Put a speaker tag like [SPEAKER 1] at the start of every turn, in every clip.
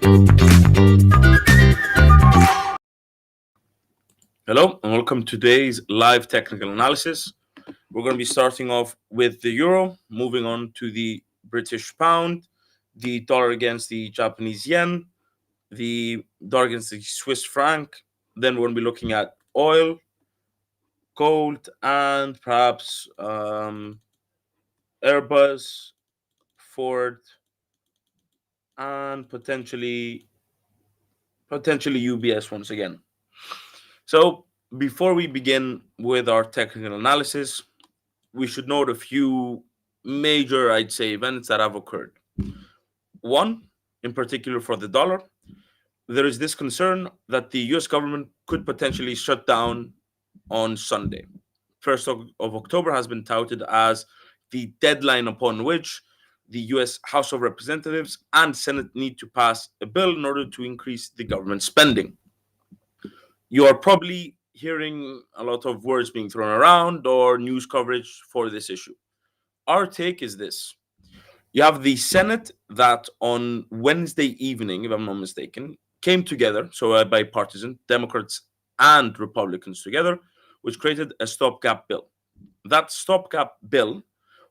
[SPEAKER 1] Hello and welcome to today's live technical analysis. We're going to be starting off with the euro, moving on to the British pound, the dollar against the Japanese yen, the dollar against the Swiss franc. Then we're going to be looking at oil, gold, and perhaps Airbus, Ford, and potentially UBS once again. So before we begin with our technical analysis, we should note a few major, I'd say, events that have occurred. One, in particular for the dollar, there is this concern that the US government could potentially shut down on Sunday. 1st of October has been touted as the deadline upon which the US House of Representatives and Senate need to pass a bill in order to increase the government spending. You are probably hearing a lot of words being thrown around or news coverage for this issue. Our take is this: you have the Senate that on Wednesday evening, if I'm not mistaken, came together, so bipartisan, Democrats and Republicans together, which created a stopgap bill. That stopgap bill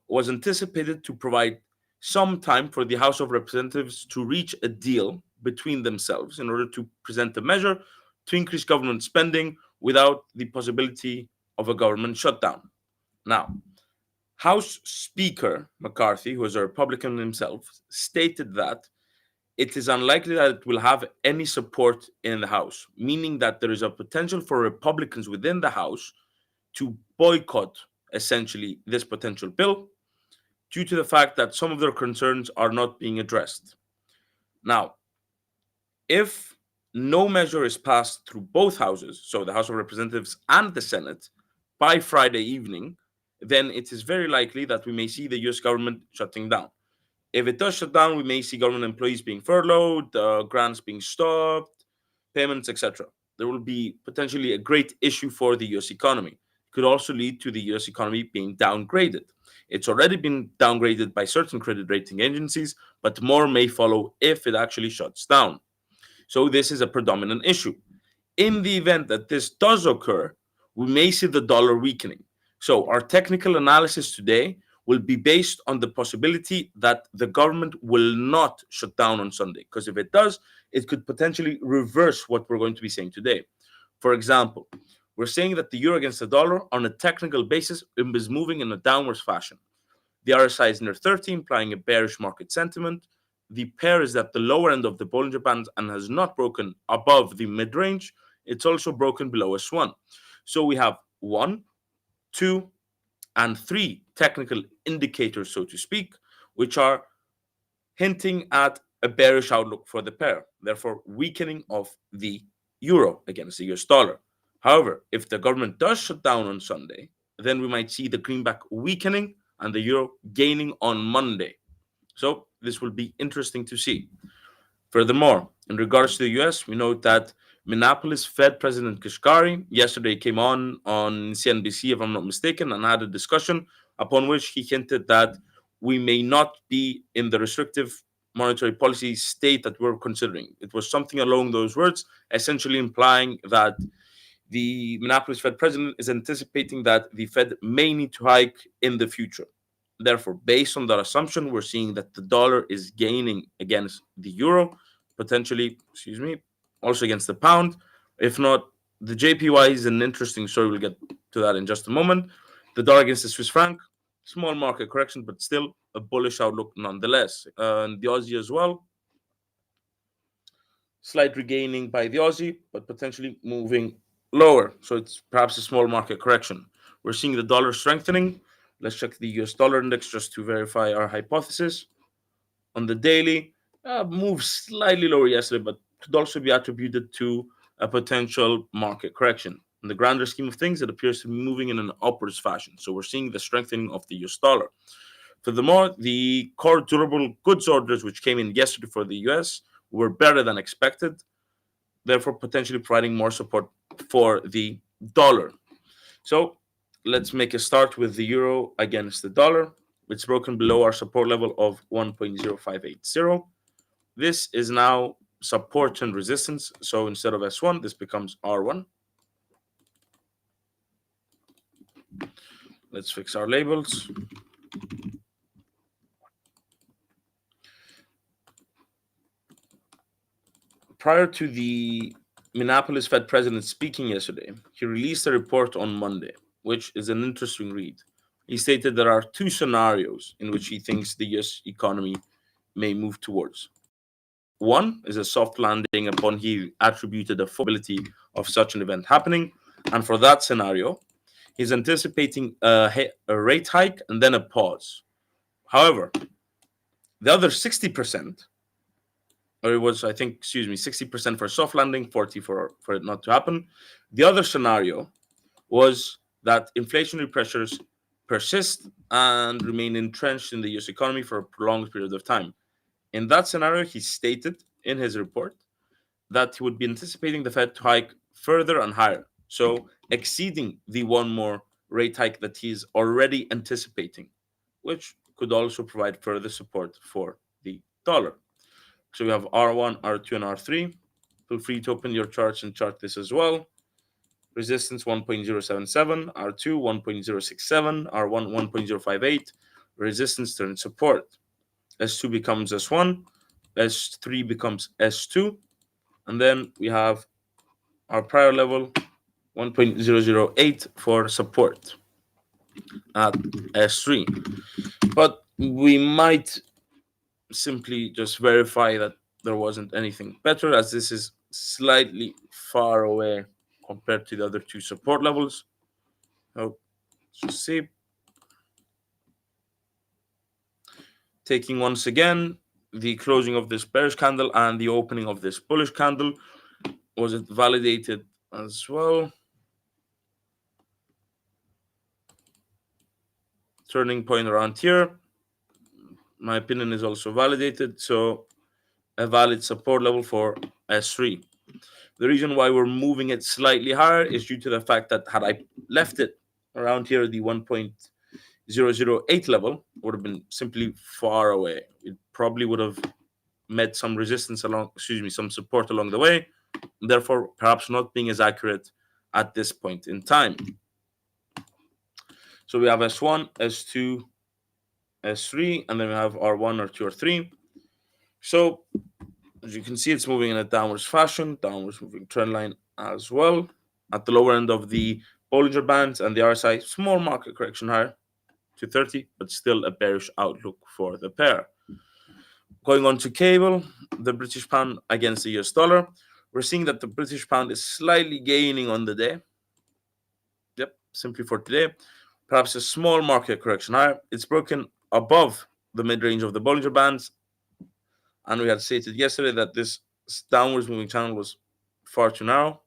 [SPEAKER 1] was anticipated to provide some time for the House of Representatives to reach a deal between themselves in order to present a measure to increase government spending without the possibility of a government shutdown. Now, House Speaker McCarthy, who is a Republican himself, stated that it is unlikely that it will have any support in the House, meaning that there is a potential for Republicans within the House to boycott essentially this potential bill due to the fact that some of their concerns are not being addressed. Now, if no measure is passed through both houses, so the House of Representatives and the Senate, by Friday evening, then it is very likely that we may see the US government shutting down. If it does shut down, we may see government employees being furloughed, grants being stopped, payments, etc. There will be potentially a great issue for the US economy. It could also lead to the US economy being downgraded. It's already been downgraded by certain credit rating agencies, but more may follow if it actually shuts down. So this is a predominant issue. In the event that this does occur, we may see the dollar weakening. So our technical analysis today will be based on the possibility that the government will not shut down on Sunday, because if it does, it could potentially reverse what we're going to be saying today. For example, we're saying that the euro against the dollar on a technical basis is moving in a downwards fashion. The RSI is near 30, implying a bearish market sentiment. The pair is at the lower end of the Bollinger Band and has not broken above the mid-range. It's also broken below S1. So we have 1, 2, and 3 technical indicators, so to speak, which are hinting at a bearish outlook for the pair, therefore weakening of the euro against the US dollar. However, if the government does shut down on Sunday, then we might see the greenback weakening and the euro gaining on Monday. So this will be interesting to see. Furthermore, in regards to the US, we note that Minneapolis Fed President Kashkari yesterday came on CNBC, if I'm not mistaken, and had a discussion upon which he hinted that we may not be in the restrictive monetary policy state that we're considering. It was something along those words, essentially implying that the Minneapolis Fed president is anticipating that the Fed may need to hike in the future. Therefore, based on that assumption, we're seeing that the dollar is gaining against the euro, potentially, also against the pound. If not, the JPY is an interesting story. We'll get to that in just a moment. The dollar against the Swiss franc, small market correction, but still a bullish outlook nonetheless. And the Aussie as well, slight regaining by the Aussie, but potentially moving lower. So it's perhaps a small market correction. We're seeing the dollar strengthening. Let's check the US dollar index just to verify our hypothesis. On the daily, moved slightly lower yesterday, but could also be attributed to a potential market correction. In the grander scheme of things, it appears to be moving in an upwards fashion. So we're seeing the strengthening of the US dollar. Furthermore, the core durable goods orders, which came in yesterday for the US, were better than expected, therefore potentially providing more support for the dollar. So let's make a start with the euro against the dollar. It's broken below our support level of 1.0580. This is now support and resistance. So instead of S1, this becomes R1. Let's fix our labels. Prior to the Minneapolis Fed president speaking yesterday, he released a report on Monday, which is an interesting read. He stated there are two scenarios in which he thinks the US economy may move towards. One is a soft landing upon he attributed the probability of such an event happening. And for that scenario, he's anticipating a rate hike and then a pause. However, the other 60%, or it was, I think, 60% for soft landing, 40 for it not to happen. The other scenario was that inflationary pressures persist and remain entrenched in the US economy for a prolonged period of time. In that scenario, he stated in his report that he would be anticipating the Fed to hike further and higher, so exceeding the one more rate hike that he's already anticipating, which could also provide further support for the dollar. So we have R1, R2, and R3. Feel free to open your charts and chart this as well. Resistance 1.077, R2 1.067, R1 1.058. Resistance turns support. S2 becomes S1, S3 becomes S2, and then we have our prior level 1.008 for support at S3. But we might simply just verify that there wasn't anything better, as this is slightly far away compared to the other two support levels. So let's just see. Taking once again the closing of this bearish candle and the opening of this bullish candle, was it validated as well? Turning point around here, my opinion, is also validated. So a valid support level for S3. The reason why we're moving it slightly higher is due to the fact that had I left it around here, the 1.008 level would have been simply far away. It probably would have met some resistance some support along the way, therefore perhaps not being as accurate at this point in time. So we have S1, S2, S3, and then we have R1, R2, R3. So as you can see, it's moving in a downwards fashion, downwards moving trend line as well. At the lower end of the Bollinger Bands and the RSI, small market correction higher to 30, but still a bearish outlook for the pair. Going on to cable, the British pound against the US dollar. We're seeing that the British pound is slightly gaining on the day. Yep, simply for today. Perhaps a small market correction higher. It's broken above the mid-range of the Bollinger Bands. And we had stated yesterday that this downwards moving channel was far too narrow.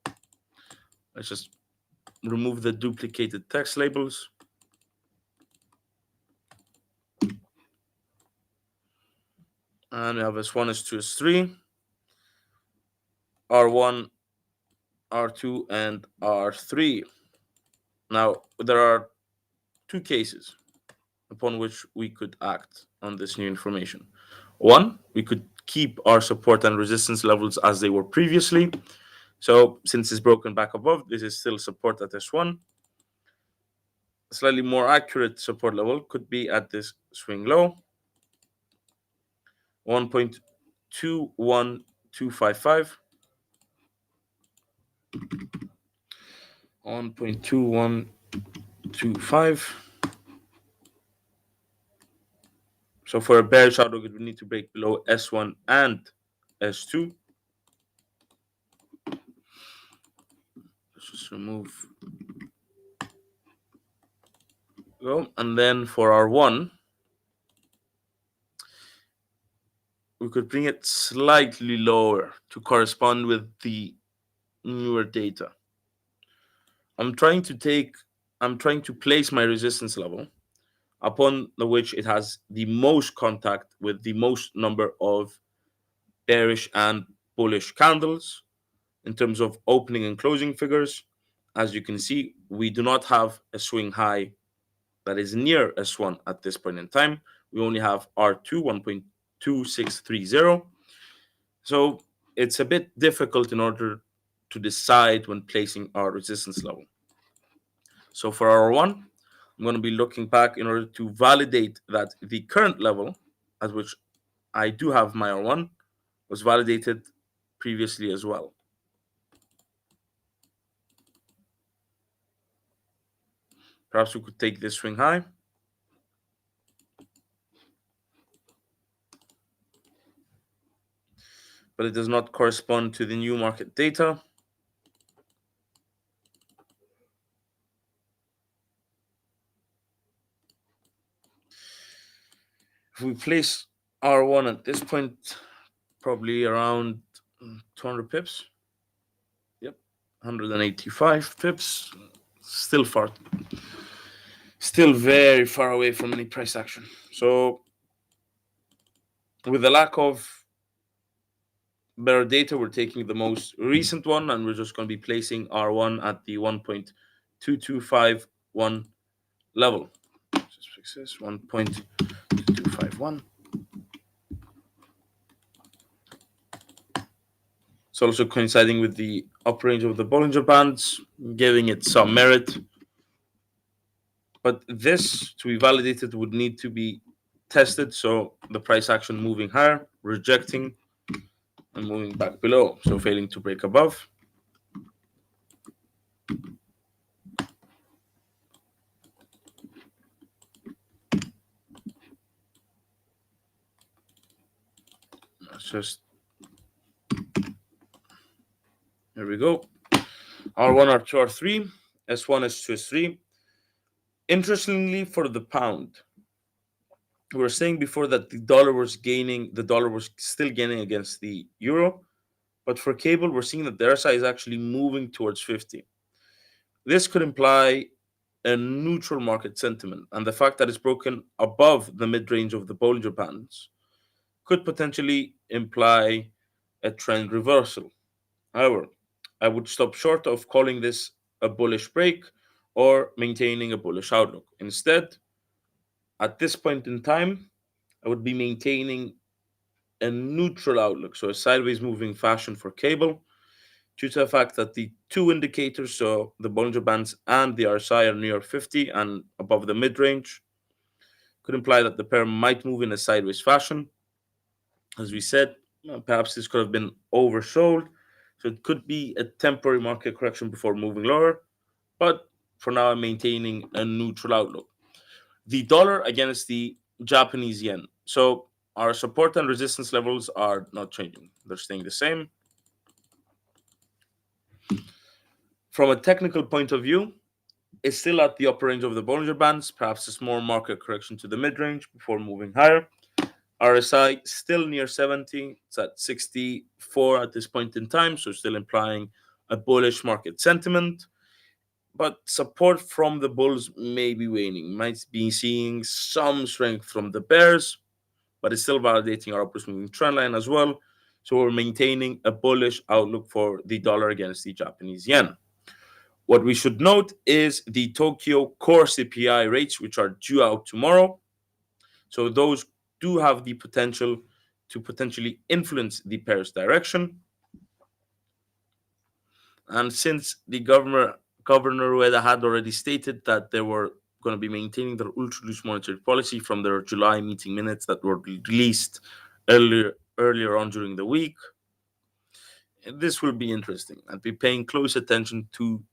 [SPEAKER 1] Let's just remove the duplicated text labels. And we have S1, S2, S3, R1, R2, and R3. Now, there are two cases upon which we could act on this new information. One, we could keep our support and resistance levels as they were previously. So since it's broken back above, this is still support at S1. A slightly more accurate support level could be at this swing low, 1.21255. 1.2125. So for a bearish outlook, it would need to break below S1 and S2. Let's just remove. Go. And then for R1, we could bring it slightly lower to correspond with the newer data. I'm trying to place my resistance level upon which it has the most contact with the most number of bearish and bullish candles in terms of opening and closing figures. As you can see, we do not have a swing high that is near S1 at this point in time. We only have R2 1.2630. So it's a bit difficult in order to decide when placing our resistance level. So for R1, I'm going to be looking back in order to validate that the current level at which I do have my R1 was validated previously as well. Perhaps we could take this swing high. But it does not correspond to the new market data. If we place R1 at this point, probably around 200 pips. Yep, 185 pips. Still very far away from any price action. So with the lack of better data, we're taking the most recent one, and we're just going to be placing R1 at the 1.2251 level. Just fix this, 1.2251. It's also coinciding with the upper range of the Bollinger Bands, giving it some merit. But this, to be validated, would need to be tested. So the price action moving higher, rejecting, and moving back below. So failing to break above. Let's just, there we go. R1, R2, R3, S1, S2, S3. Interestingly, for the pound, we were saying before that the dollar was still gaining against the euro. But for cable, we're seeing that the RSI is actually moving towards 50. This could imply a neutral market sentiment, and the fact that it's broken above the mid-range of the Bollinger Bands could potentially imply a trend reversal. However, I would stop short of calling this a bullish break or maintaining a bullish outlook. Instead, at this point in time, I would be maintaining a neutral outlook, so a sideways moving fashion for cable, due to the fact that the two indicators, so the Bollinger Bands and the RSI, are near 50 and above the mid-range, could imply that the pair might move in a sideways fashion. As we said, perhaps this could have been oversold, so it could be a temporary market correction before moving lower, but for now I'm maintaining a neutral outlook. The dollar against the Japanese yen. So our support and resistance levels are not changing. They're staying the same. From a technical point of view, it's still at the upper range of the Bollinger Bands, perhaps a small market correction to the mid-range before moving higher. RSI still near 70. It's at 64 at this point in time, so still implying a bullish market sentiment. But support from the bulls may be waning. Might be seeing some strength from the bears, but it's still validating our upwards moving trend line as well. So we're maintaining a bullish outlook for the dollar against the Japanese yen. What we should note is the Tokyo core CPI rates, which are due out tomorrow. So those do have the potential to potentially influence the pair's direction. And since the Governor Ueda had already stated that they were going to be maintaining their ultra loose monetary policy from their July meeting minutes that were released earlier on during the week, this will be interesting. I'll be paying close attention to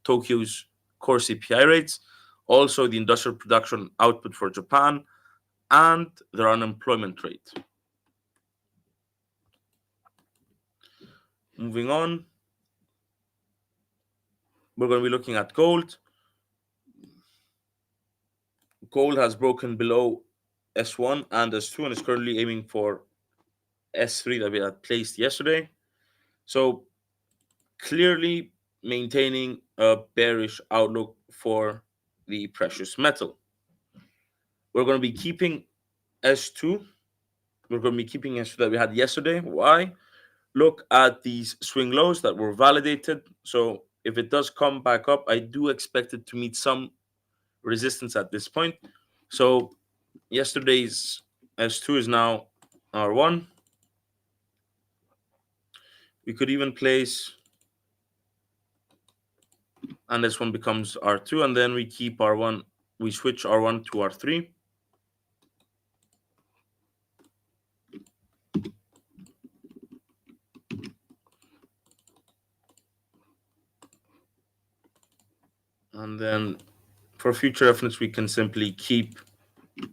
[SPEAKER 1] Tokyo's core CPI rates, also the industrial production output for Japan, and their unemployment rate. Moving on, we're going to be looking at gold. Gold has broken below S1 and S2 and is currently aiming for S3 that we had placed yesterday. So clearly maintaining a bearish outlook for the precious metal. We're going to be keeping S2. We're going to be keeping S2 that we had yesterday. Why? Look at these swing lows that were validated. So if it does come back up, I do expect it to meet some resistance at this point. So yesterday's S2 is now R1. We could even place, and this one becomes R2, and then we keep R1, we switch R1 to R3. And then for future reference, we can simply keep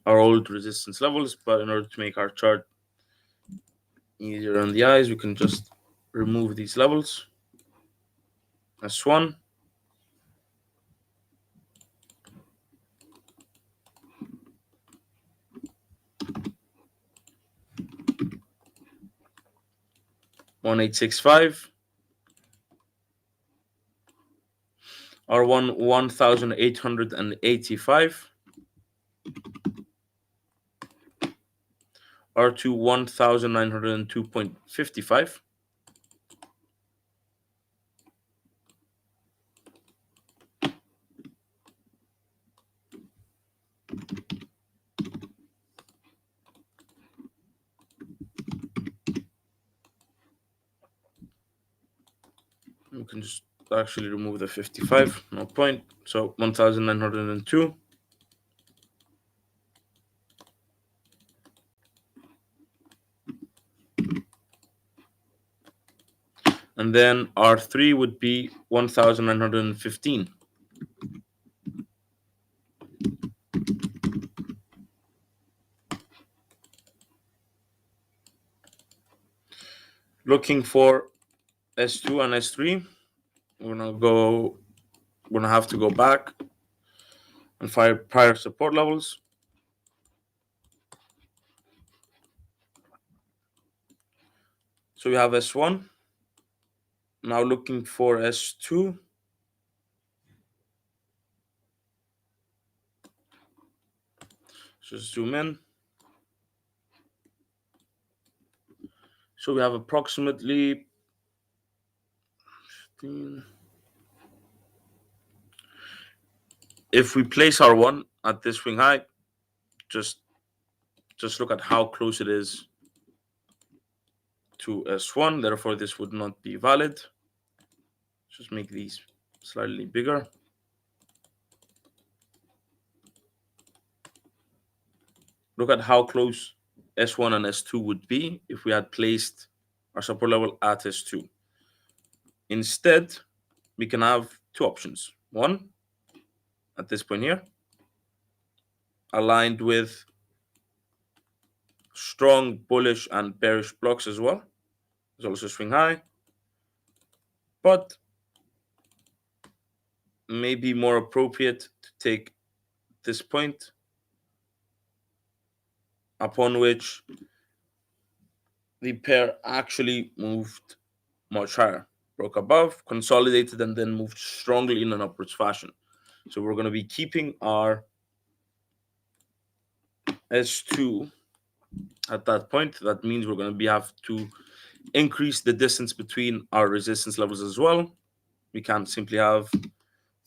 [SPEAKER 1] our old resistance levels, but in order to make our chart easier on the eyes, we can just remove these levels. S1, R1865, R1 1885, R2 1902.55, we can just actually remove the 55, no point. So 1902. And then R3 would be 1915. Looking for S2 and S3, we're gonna have to go back and find prior support levels. So we have S1. Now looking for S2. Just zoom in. So we have approximately 15. If we place R1 at this swing high, just look at how close it is to S1. Therefore, this would not be valid. Just make these slightly bigger. Look at how close S1 and S2 would be if we had placed our support level at S2. Instead, we can have two options. One, at this point here, aligned with strong bullish and bearish blocks as well. There's also swing high, but maybe more appropriate to take this point upon which the pair actually moved much higher, broke above, consolidated, and then moved strongly in an upwards fashion. So we're going to be keeping our S2 at that point. That means we're going to have to increase the distance between our resistance levels as well. We can't simply have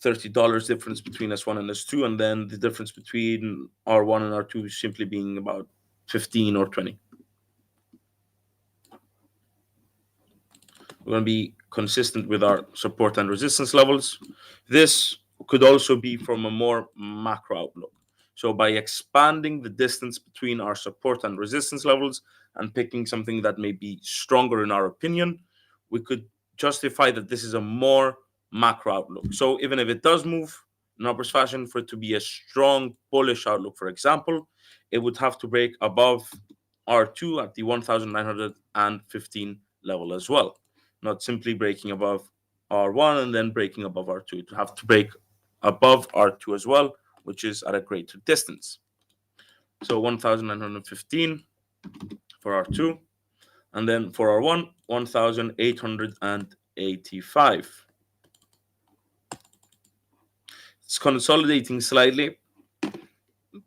[SPEAKER 1] $30 difference between S1 and S2, and then the difference between R1 and R2 simply being about 15 or 20. We're going to be consistent with our support and resistance levels. This could also be from a more macro outlook. So by expanding the distance between our support and resistance levels and picking something that may be stronger in our opinion, we could justify that this is a more macro outlook. So even if it does move in upwards fashion, for it to be a strong bullish outlook, for example, it would have to break above R2 at the 1915 level as well, not simply breaking above R1 and then breaking above R2. It would have to break above R2 as well, which is at a greater distance. So 1915 for R2, and then for R1, 1885. It's consolidating slightly.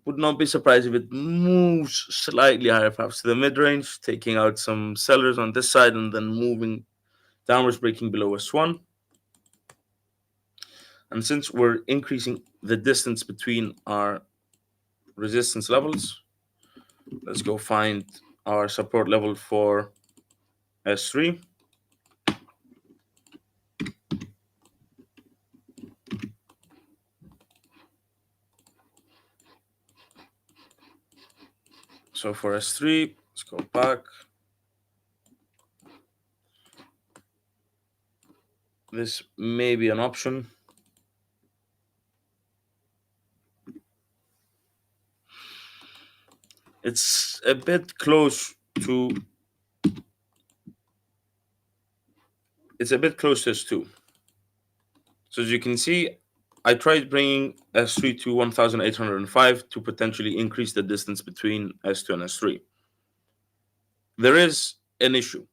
[SPEAKER 1] Would not be surprised if it moves slightly higher, perhaps to the mid-range, taking out some sellers on this side and then moving downwards, breaking below S1. And since we're increasing the distance between our resistance levels, let's go find our support level for S3. So for S3, let's go back. This may be an option. It's a bit close to S2. So as you can see, I tried bringing S3 to 1805 to potentially increase the distance between S2 and S3. There is an issue,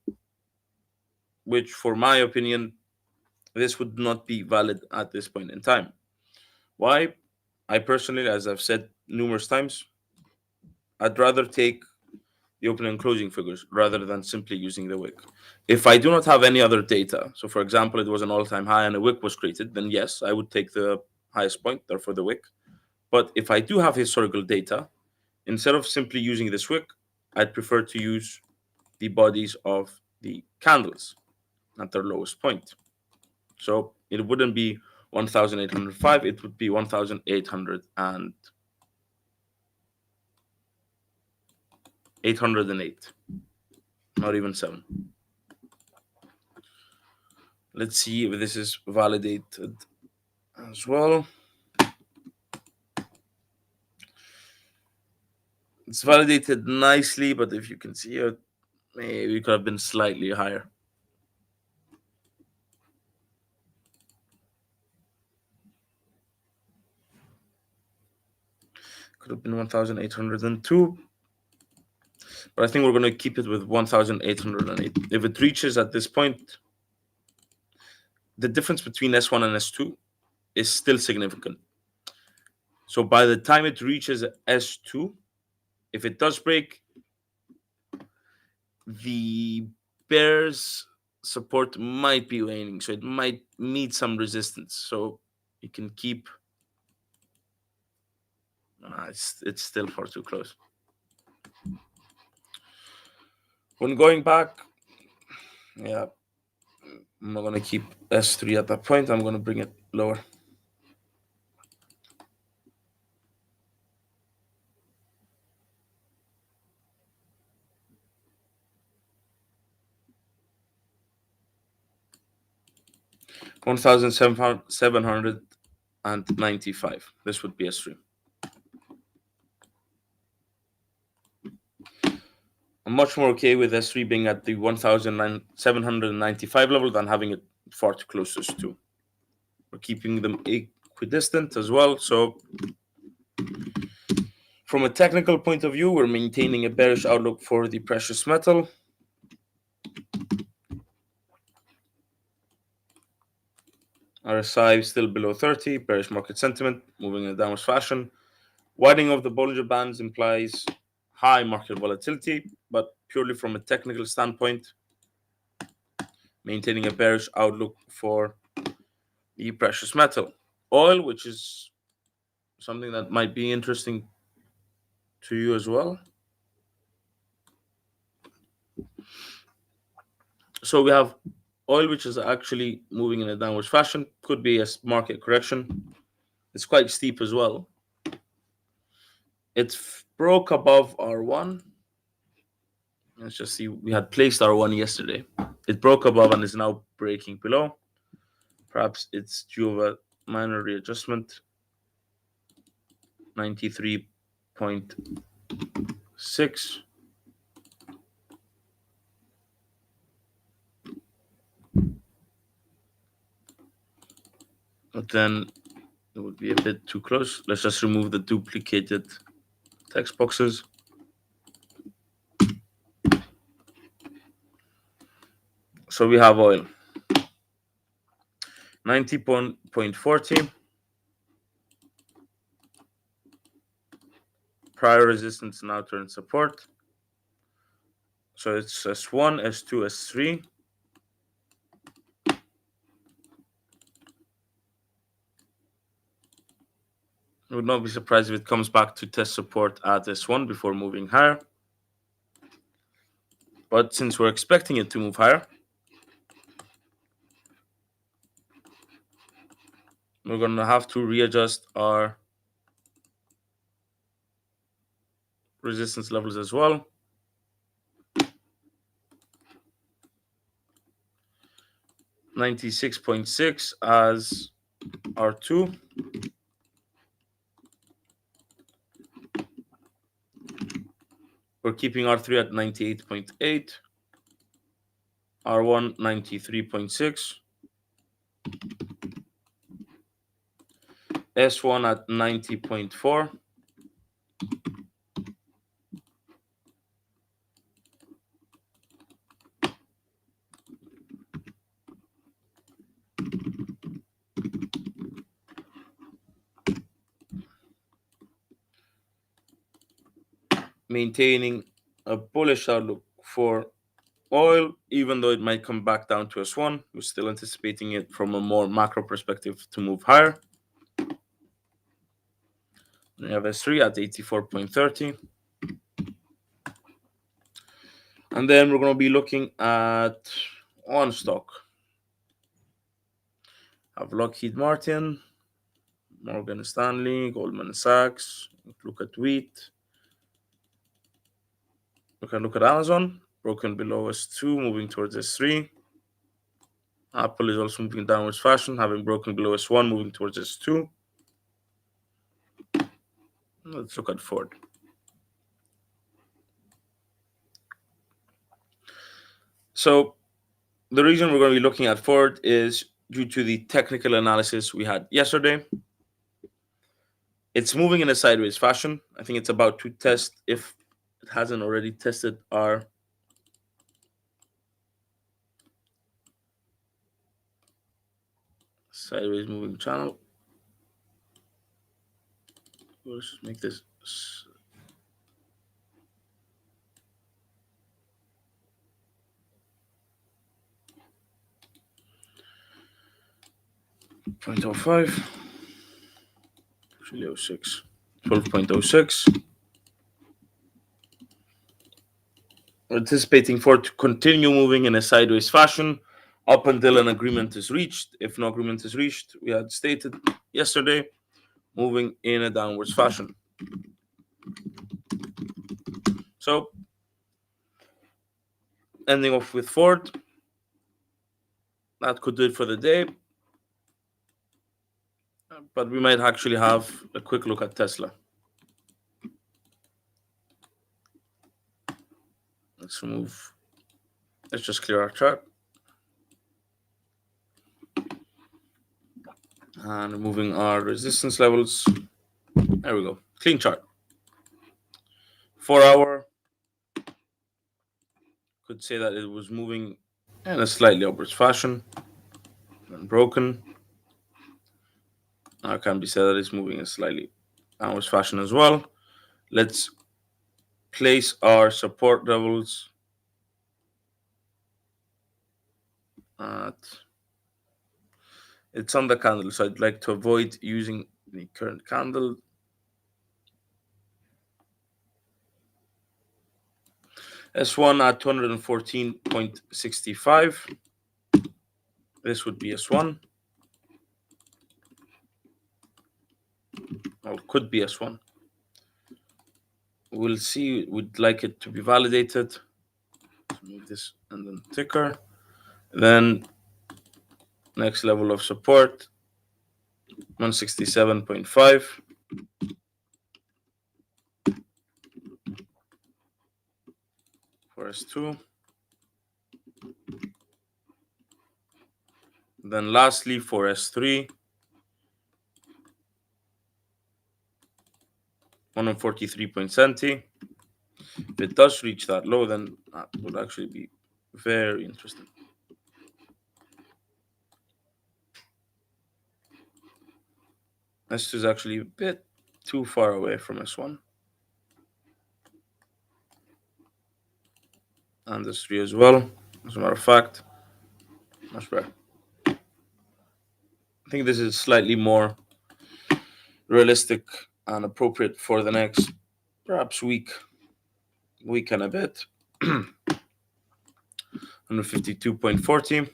[SPEAKER 1] which, for my opinion, this would not be valid at this point in time. Why? I personally, as I've said numerous times, I'd rather take the opening and closing figures rather than simply using the wick. If I do not have any other data, so for example, it was an all-time high and a wick was created, then yes, I would take the highest point, therefore the wick. But if I do have historical data, instead of simply using this wick, I'd prefer to use the bodies of the candles at their lowest point. So it wouldn't be 1805, it would be 808, not even 7. Let's see if this is validated as well. It's validated nicely, but if you can see it, maybe it could have been slightly higher. Could have been 1802. But I think we're going to keep it with 1808. If it reaches at this point, the difference between S1 and S2 is still significant. So by the time it reaches S2, if it does break, the bear's support might be waning. So it might meet some resistance. So you can keep. It's still far too close. When going back, yeah, I'm not going to keep S3 at that point. I'm going to bring it lower. $1,795. This would be S3. I'm much more okay with S3 being at the 1,795 level than having it far too close to S2. We're keeping them equidistant as well. So from a technical point of view, we're maintaining a bearish outlook for the precious metal. RSI still below 30, bearish market sentiment, moving in a downward fashion. Widening of the Bollinger Bands implies high market volatility, but purely from a technical standpoint, maintaining a bearish outlook for the precious metal. Oil, which is something that might be interesting to you as well. So we have oil, which is actually moving in a downward fashion. Could be a market correction. It's quite steep as well. It broke above R1. Let's just see. We had placed R1 yesterday. It broke above and is now breaking below. Perhaps it's due of a minor readjustment. 93.6. But then it would be a bit too close. Let's just remove the duplicated text boxes. So we have oil. 90.40. Prior resistance now turns support. So it's S1, S2, S3. I would not be surprised if it comes back to test support at S1 before moving higher. But since we're expecting it to move higher, we're going to have to readjust our resistance levels as well. $96.6 as R2. We're keeping R3 at 98.8. R1 93.6. S1 at 90.4. Maintaining a bullish outlook for oil, even though it might come back down to S1. We're still anticipating it from a more macro perspective to move higher. We have S3 at 84.30. And then we're going to be looking at one stock. Have Lockheed Martin, Morgan Stanley, Goldman Sachs. Look at wheat. We can look at Amazon, broken below S2, moving towards S3. Apple is also moving in downwards fashion, having broken below S1, moving towards S2. Let's look at Ford. So the reason we're going to be looking at Ford is due to the technical analysis we had yesterday. It's moving in a sideways fashion. I think it's about to test, if it hasn't already tested, our sideways moving channel. Let's just make this 0.05, actually 06, 12.06. We're anticipating Ford to continue moving in a sideways fashion up until an agreement is reached. If no agreement is reached, we had stated yesterday, moving in a downwards fashion. So, ending off with Ford. That could do it for the day. But we might actually have a quick look at Tesla. Let's just clear our chart. And removing our resistance levels. There we go. Clean chart. 4 hour. Could say that it was moving in a slightly upwards fashion. Unbroken. Now it can be said that it's moving in a slightly downwards fashion as well. Let's place our support levels at, it's on the candle, so I'd like to avoid using the current candle. S1 at 214.65. This would be S1. Or could be S1. We'll see. We'd like it to be validated. Move this and then ticker. Then next level of support, 167.5. For S2. Then lastly for S3, 143.70. If it does reach that low, then that would actually be very interesting. S2 is actually a bit too far away from S1. And S3 as well, as a matter of fact. Much better. I think this is slightly more realistic and appropriate for the next perhaps week and a bit. 152.40.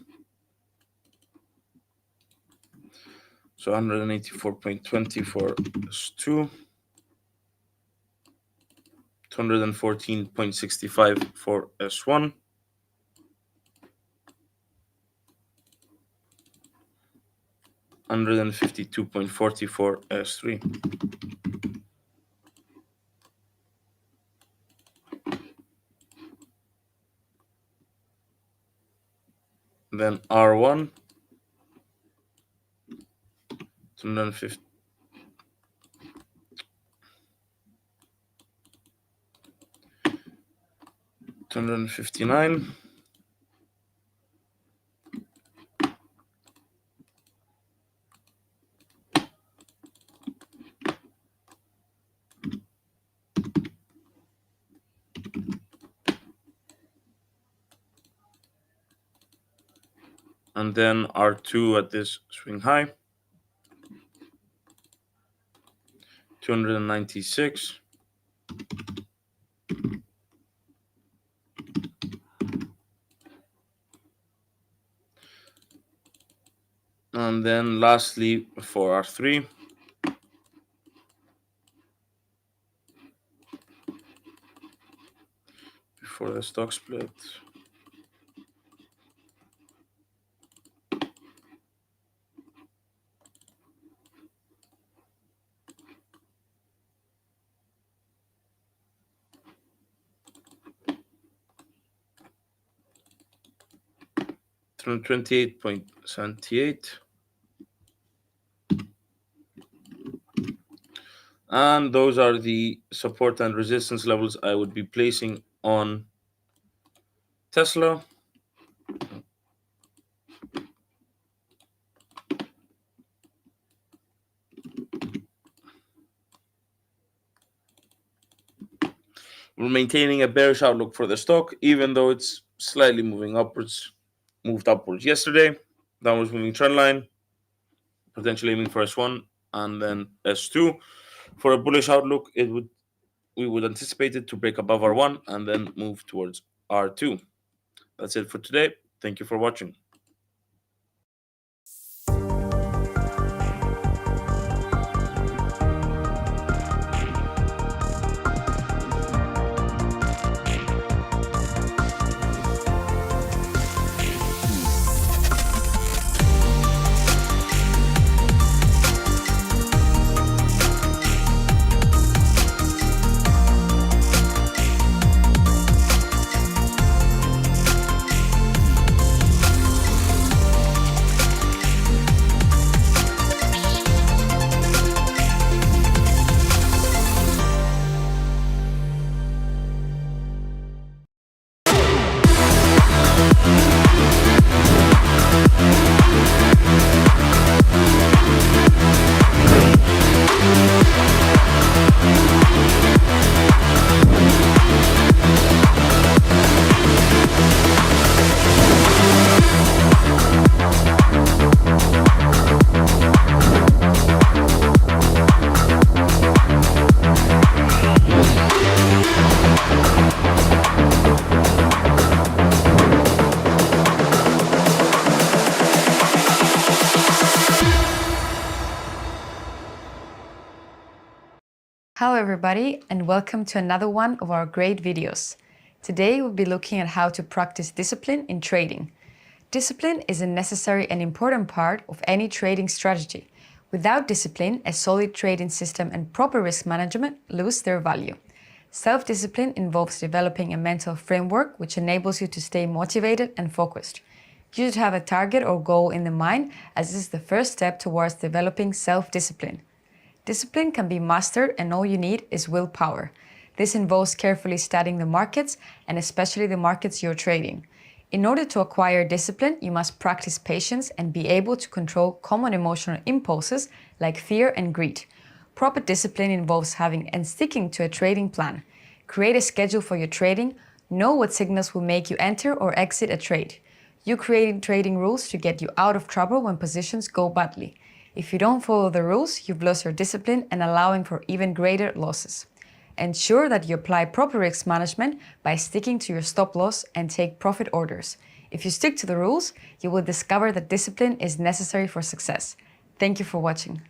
[SPEAKER 1] So 184.20 for S2. 214.65 for S1. $152.40 for S3. Then R1, 250. 259. And then R2 at this swing high, 296. And then lastly for R3, before the stock split, $28.78. And those are the support and resistance levels I would be placing on Tesla. We're maintaining a bearish outlook for the stock, even though it's slightly moving upwards. Moved upwards yesterday. Downwards moving trend line. Potentially aiming for S1 and then S2. For a bullish outlook, we would anticipate it to break above R1 and then move towards R2. That's it for today. Thank you for watching.
[SPEAKER 2] Hello everybody and welcome to another one of our great videos. Today we'll be looking at how to practice discipline in trading. Discipline is a necessary and important part of any trading strategy. Without discipline, a solid trading system and proper risk management lose their value. Self-discipline involves developing a mental framework which enables you to stay motivated and focused. You should have a target or goal in the mind, as this is the first step towards developing self-discipline. Discipline can be mastered and all you need is willpower. This involves carefully studying the markets and especially the markets you're trading. In order to acquire discipline, you must practice patience and be able to control common emotional impulses like fear and greed. Proper discipline involves having and sticking to a trading plan. Create a schedule for your trading. Know what signals will make you enter or exit a trade. You create trading rules to get you out of trouble when positions go badly. If you don't follow the rules, you've lost your discipline and allowing for even greater losses. Ensure that you apply proper risk management by sticking to your stop loss and take profit orders. If you stick to the rules, you will discover that discipline is necessary for success. Thank you for watching.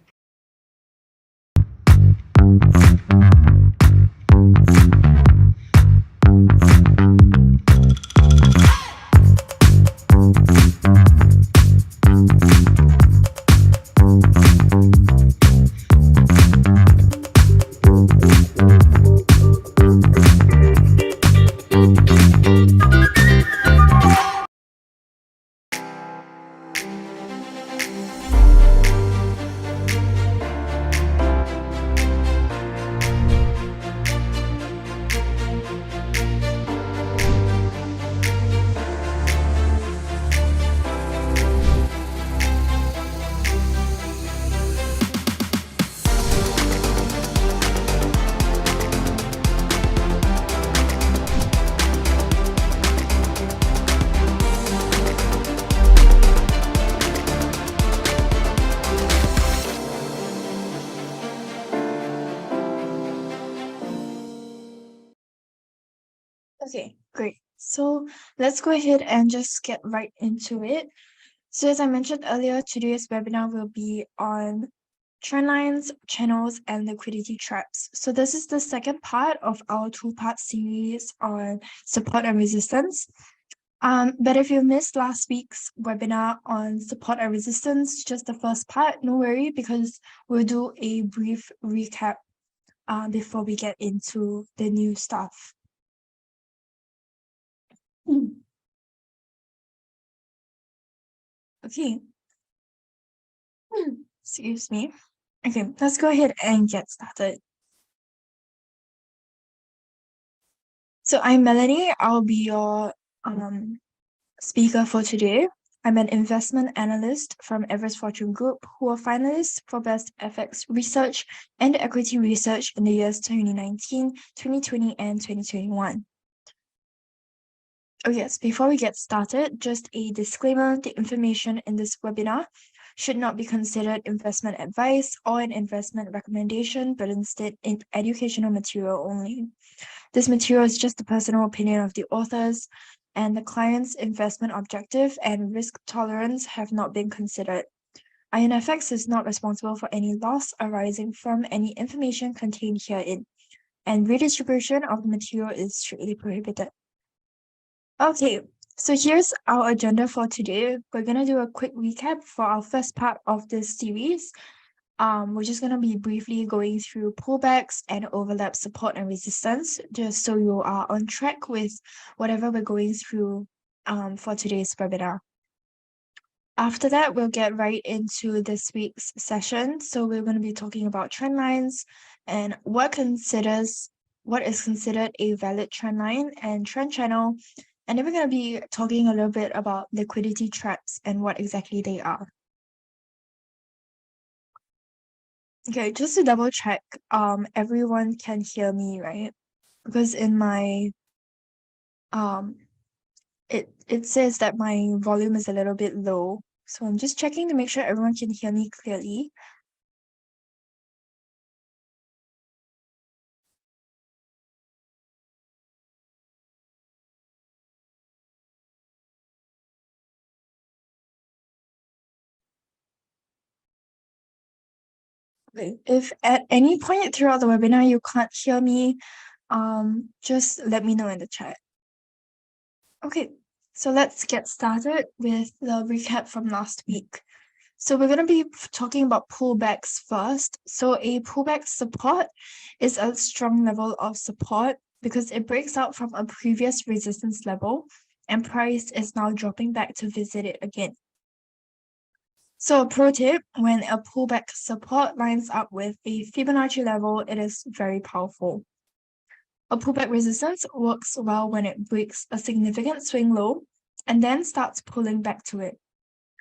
[SPEAKER 3] Okay, great. So let's go ahead and just get right into it. So as I mentioned earlier, today's webinar will be on trend lines, channels, and liquidity traps. So this is the second part of our two-part series on support and resistance. But if you missed last week's webinar on support and resistance, just the first part, no worry, because we'll do a brief recap before we get into the new stuff. Okay. Excuse me. Okay, let's go ahead and get started. So I'm Melanie. I'll be your speaker for today. I'm an investment analyst from Everest Fortune Group, who are finalists for Best FX Research and Equity Research in the years 2019, 2020, and 2021. Oh yes, before we get started, just a disclaimer, the information in this webinar should not be considered investment advice or an investment recommendation, but instead an educational material only. This material is just the personal opinion of the authors, and the client's investment objective and risk tolerance have not been considered. IronFX is not responsible for any loss arising from any information contained herein, and redistribution of the material is strictly prohibited. Okay, so here's our agenda for today. We're gonna do a quick recap for our first part of this series. We're just gonna be briefly going through pullbacks and overlap support and resistance, just so you are on track with whatever we're going through for today's webinar. After that, we'll get right into this week's session. So we're going to be talking about trend lines and what is considered a valid trend line and trend channel. And then we're going to be talking a little bit about liquidity traps and what exactly they are. Okay, just to double check, everyone can hear me, right? Because in my it says that my volume is a little bit low. So I'm just checking to make sure everyone can hear me clearly. Okay. If at any point throughout the webinar you can't hear me, just let me know in the chat. Okay, so let's get started with the recap from last week. So we're going to be talking about pullbacks first. So a pullback support is a strong level of support because it breaks out from a previous resistance level and price is now dropping back to visit it again. So a pro tip, when a pullback support lines up with a Fibonacci level, it is very powerful. A pullback resistance works well when it breaks a significant swing low and then starts pulling back to it.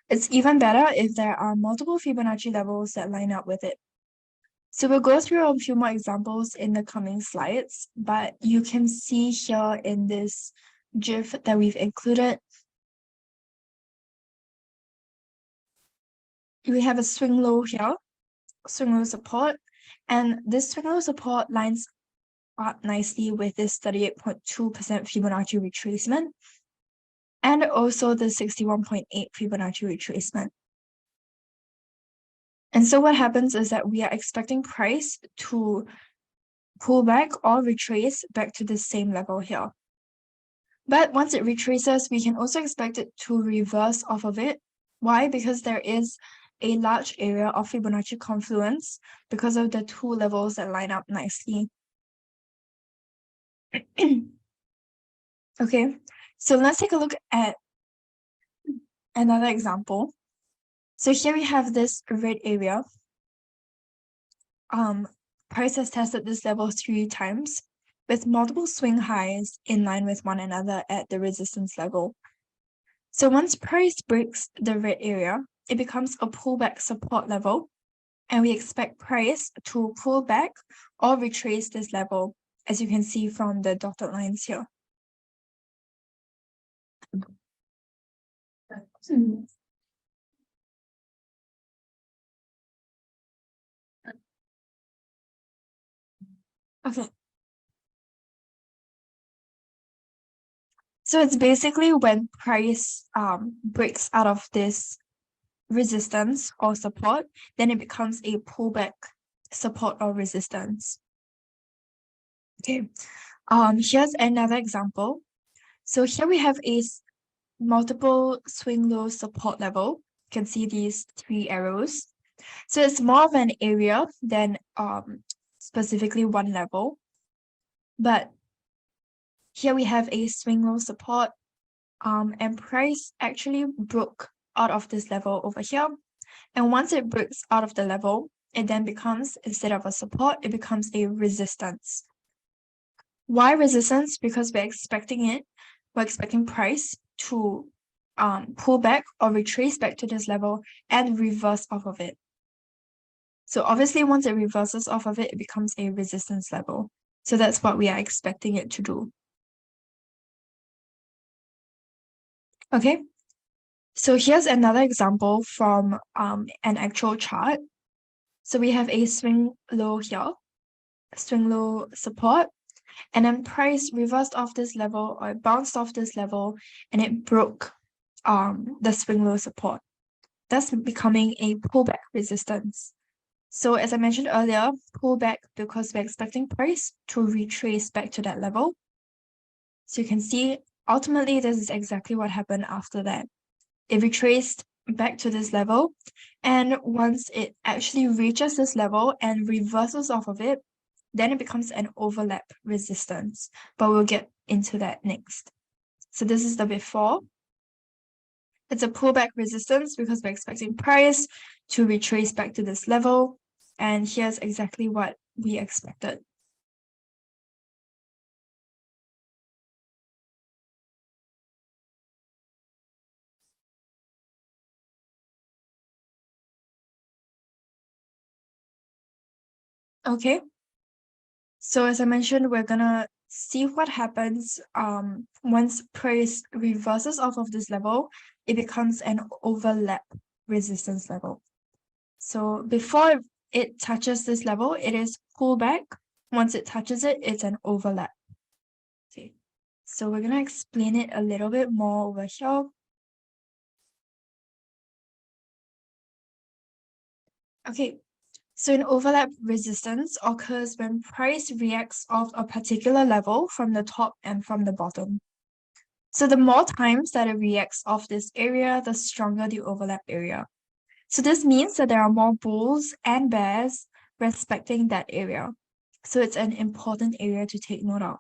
[SPEAKER 3] It's even better if there are multiple Fibonacci levels that line up with it. So we'll go through a few more examples in the coming slides, but you can see here in this GIF that we've included, we have a swing low here, swing low support, and this swing low support lines up nicely with this 38.2% Fibonacci retracement and also the 61.8 Fibonacci retracement. And so what happens is that we are expecting price to pull back or retrace back to the same level here. But once it retraces, we can also expect it to reverse off of it. Why? Because there is a large area of Fibonacci confluence because of the two levels that line up nicely. Okay, so let's take a look at another example. So here we have this red area. Price has tested this level 3 times with multiple swing highs in line with one another at the resistance level. So once price breaks the red area, it becomes a pullback support level, and we expect price to pull back or retrace this level, as you can see from the dotted lines here. Okay. So it's basically when price breaks out of this resistance or support, then it becomes a pullback support or resistance. Okay, here's another example. So here we have a multiple swing low support level. You can see these 3 arrows. So it's more of an area than specifically one level. But here we have a swing low support, and price actually broke out of this level over here. And once it breaks out of the level, it then becomes, instead of a support, it becomes a resistance. Why resistance? Because we're expecting price to pull back or retrace back to this level and reverse off of it. So obviously, once it reverses off of it, it becomes a resistance level. So that's what we are expecting it to do. Okay, so here's another example from an actual chart. So we have a swing low here, swing low support, and then price reversed off this level or bounced off this level, and it broke the swing low support, thus becoming a pullback resistance. So as I mentioned earlier, pullback because we're expecting price to retrace back to that level. So you can see ultimately this is exactly what happened after that. It retraced back to this level, and once it actually reaches this level and reverses off of it, then it becomes an overlap resistance, but we'll get into that next. So this is the before. It's a pullback resistance because we're expecting price to retrace back to this level, and here's exactly what we expected. Okay, so as I mentioned, we're gonna see what happens once price reverses off of this level. It becomes an overlap resistance level. So before it touches this level, it is pullback. Once it touches it, it's an overlap. Okay, so we're gonna explain it a little bit more over here. Okay, so an overlap resistance occurs when price reacts off a particular level from the top and from the bottom. So the more times that it reacts off this area, the stronger the overlap area. So this means that there are more bulls and bears respecting that area. So it's an important area to take note of.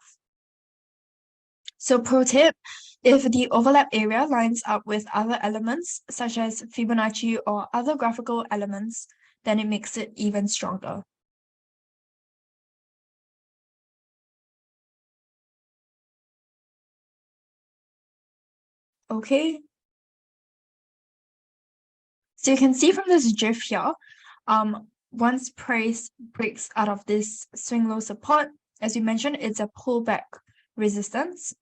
[SPEAKER 3] So pro tip, if the overlap area lines up with other elements, such as Fibonacci or other graphical elements, then it makes it even stronger. Okay. So you can see from this GIF here, once price breaks out of this swing low support, as we mentioned, it's a pullback resistance.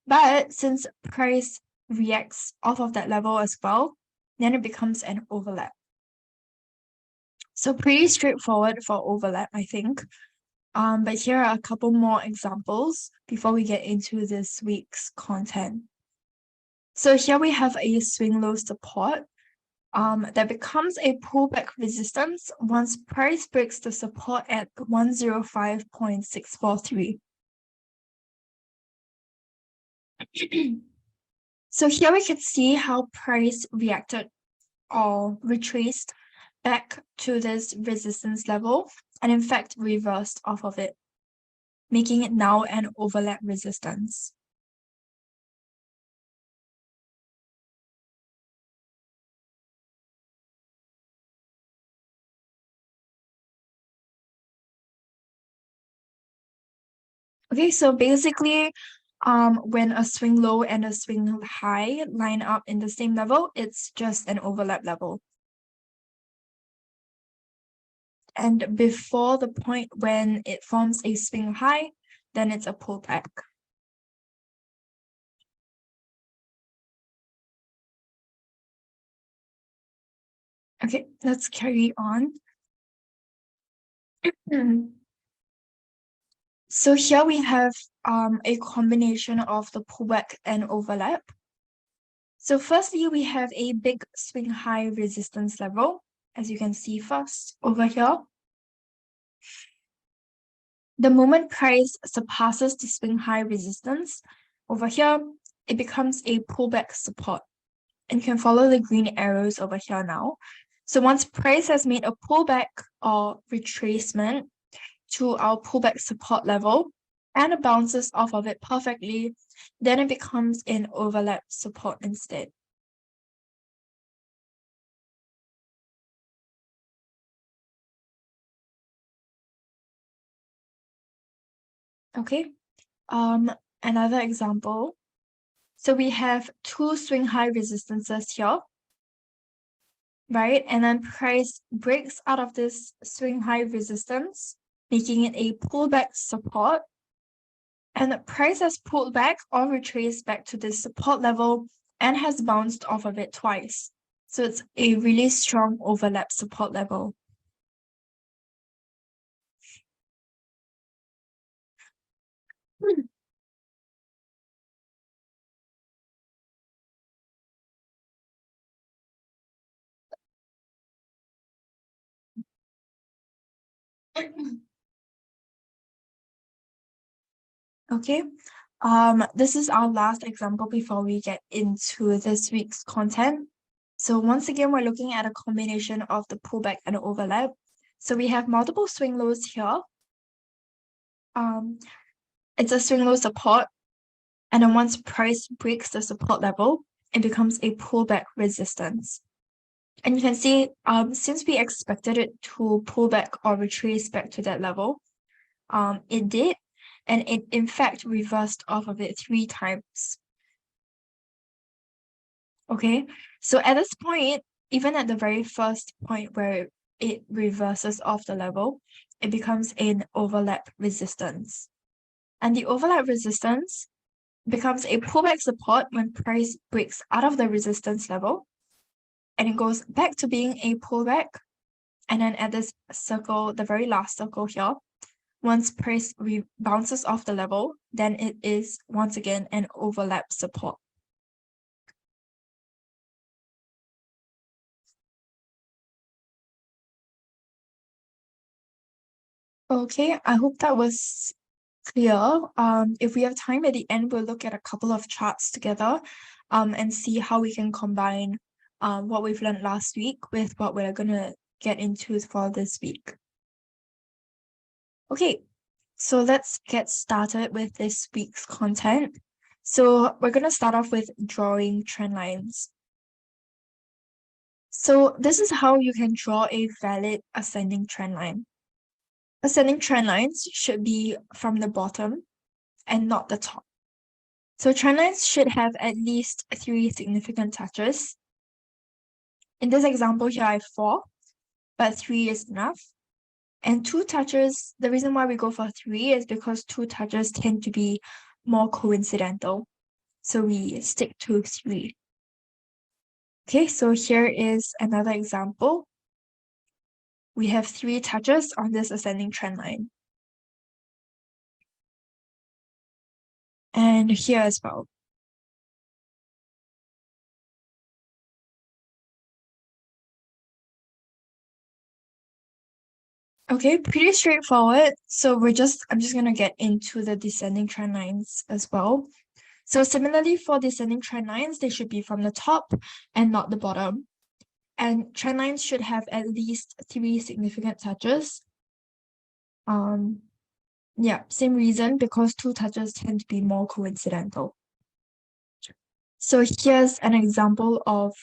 [SPEAKER 3] But since price reacts off of that level as well, then it becomes an overlap. So pretty straightforward for overlap, I think. But here are a couple more examples before we get into this week's content. So here we have a swing low support that becomes a pullback resistance once price breaks the support at 105.643. So here we can see how price reacted or retraced back to this resistance level and in fact reversed off of it, making it now an overlap resistance. Okay, so basically, when a swing low and a swing high line up in the same level, it's just an overlap level. And before the point when it forms a swing high, then it's a pullback. Okay, let's carry on. So here we have a combination of the pullback and overlap. So firstly, we have a big swing high resistance level, as you can see first over here. The moment price surpasses the swing high resistance over here, it becomes a pullback support. And you can follow the green arrows over here now. So once price has made a pullback or retracement to our pullback support level and it bounces off of it perfectly, then it becomes an overlap support instead. Okay, another example. So we have two swing high resistances here, right? And then price breaks out of this swing high resistance, making it a pullback support. And the price has pulled back or retraced back to this support level and has bounced off of it twice. So it's a really strong overlap support level. Okay, this is our last example before we get into this week's content. So once again, we're looking at a combination of the pullback and the overlap. So we have multiple swing lows here. It's a swing low support, and then once price breaks the support level, it becomes a pullback resistance. And you can see, since we expected it to pull back or retrace back to that level, it did, and it in fact reversed off of it 3 times. Okay, so at this point, even at the very first point where it reverses off the level, it becomes an overlap resistance. And the overlap resistance becomes a pullback support when price breaks out of the resistance level, and it goes back to being a pullback. And then at this circle, the very last circle here, once price bounces off the level, then it is once again an overlap support. Okay, I hope that was clear. If we have time at the end, we'll look at a couple of charts together and see how we can combine what we've learned last week with what we're going to get into for this week. Okay, so let's get started with this week's content. So we're going to start off with drawing trend lines. So this is how you can draw a valid ascending trend line. Ascending trend lines should be from the bottom and not the top. So trend lines should have at least 3 significant touches. In this example here, I have 4, but 3 is enough. And 2 touches, the reason why we go for 3 is because 2 touches tend to be more coincidental. So we stick to 3. Okay, so here is another example. We have 3 touches on this ascending trend line. And here as well. Okay, pretty straightforward. So I'm just gonna get into the descending trend lines as well. So similarly for descending trend lines, they should be from the top and not the bottom. And trend lines should have at least 3 significant touches. Yeah, same reason, because 2 touches tend to be more coincidental. So here's an example of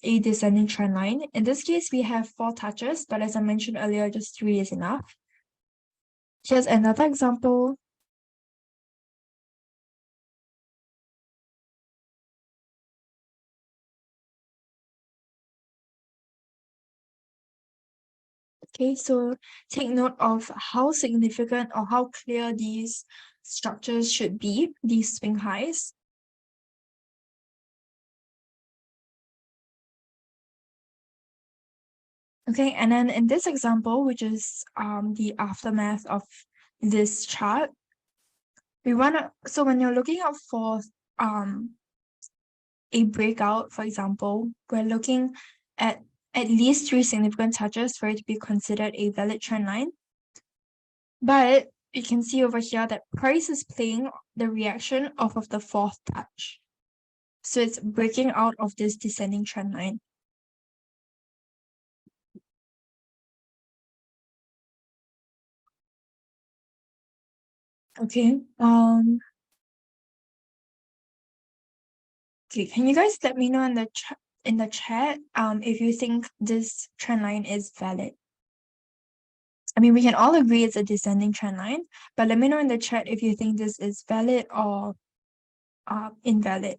[SPEAKER 3] a descending trend line. In this case, we have 4 touches, but as I mentioned earlier, just 3 is enough. Here's another example. Okay, so take note of how significant or how clear these structures should be, these swing highs. Okay, and then in this example, which is the aftermath of this chart, So when you're looking out for a breakout, for example, we're looking at least 3 significant touches for it to be considered a valid trend line. But you can see over here that price is playing the reaction off of the 4th touch. So it's breaking out of this descending trend line. Okay. Okay, can you guys let me know in the chat if you think this trend line is valid? I mean, we can all agree it's a descending trend line, but let me know in the chat if you think this is valid or invalid.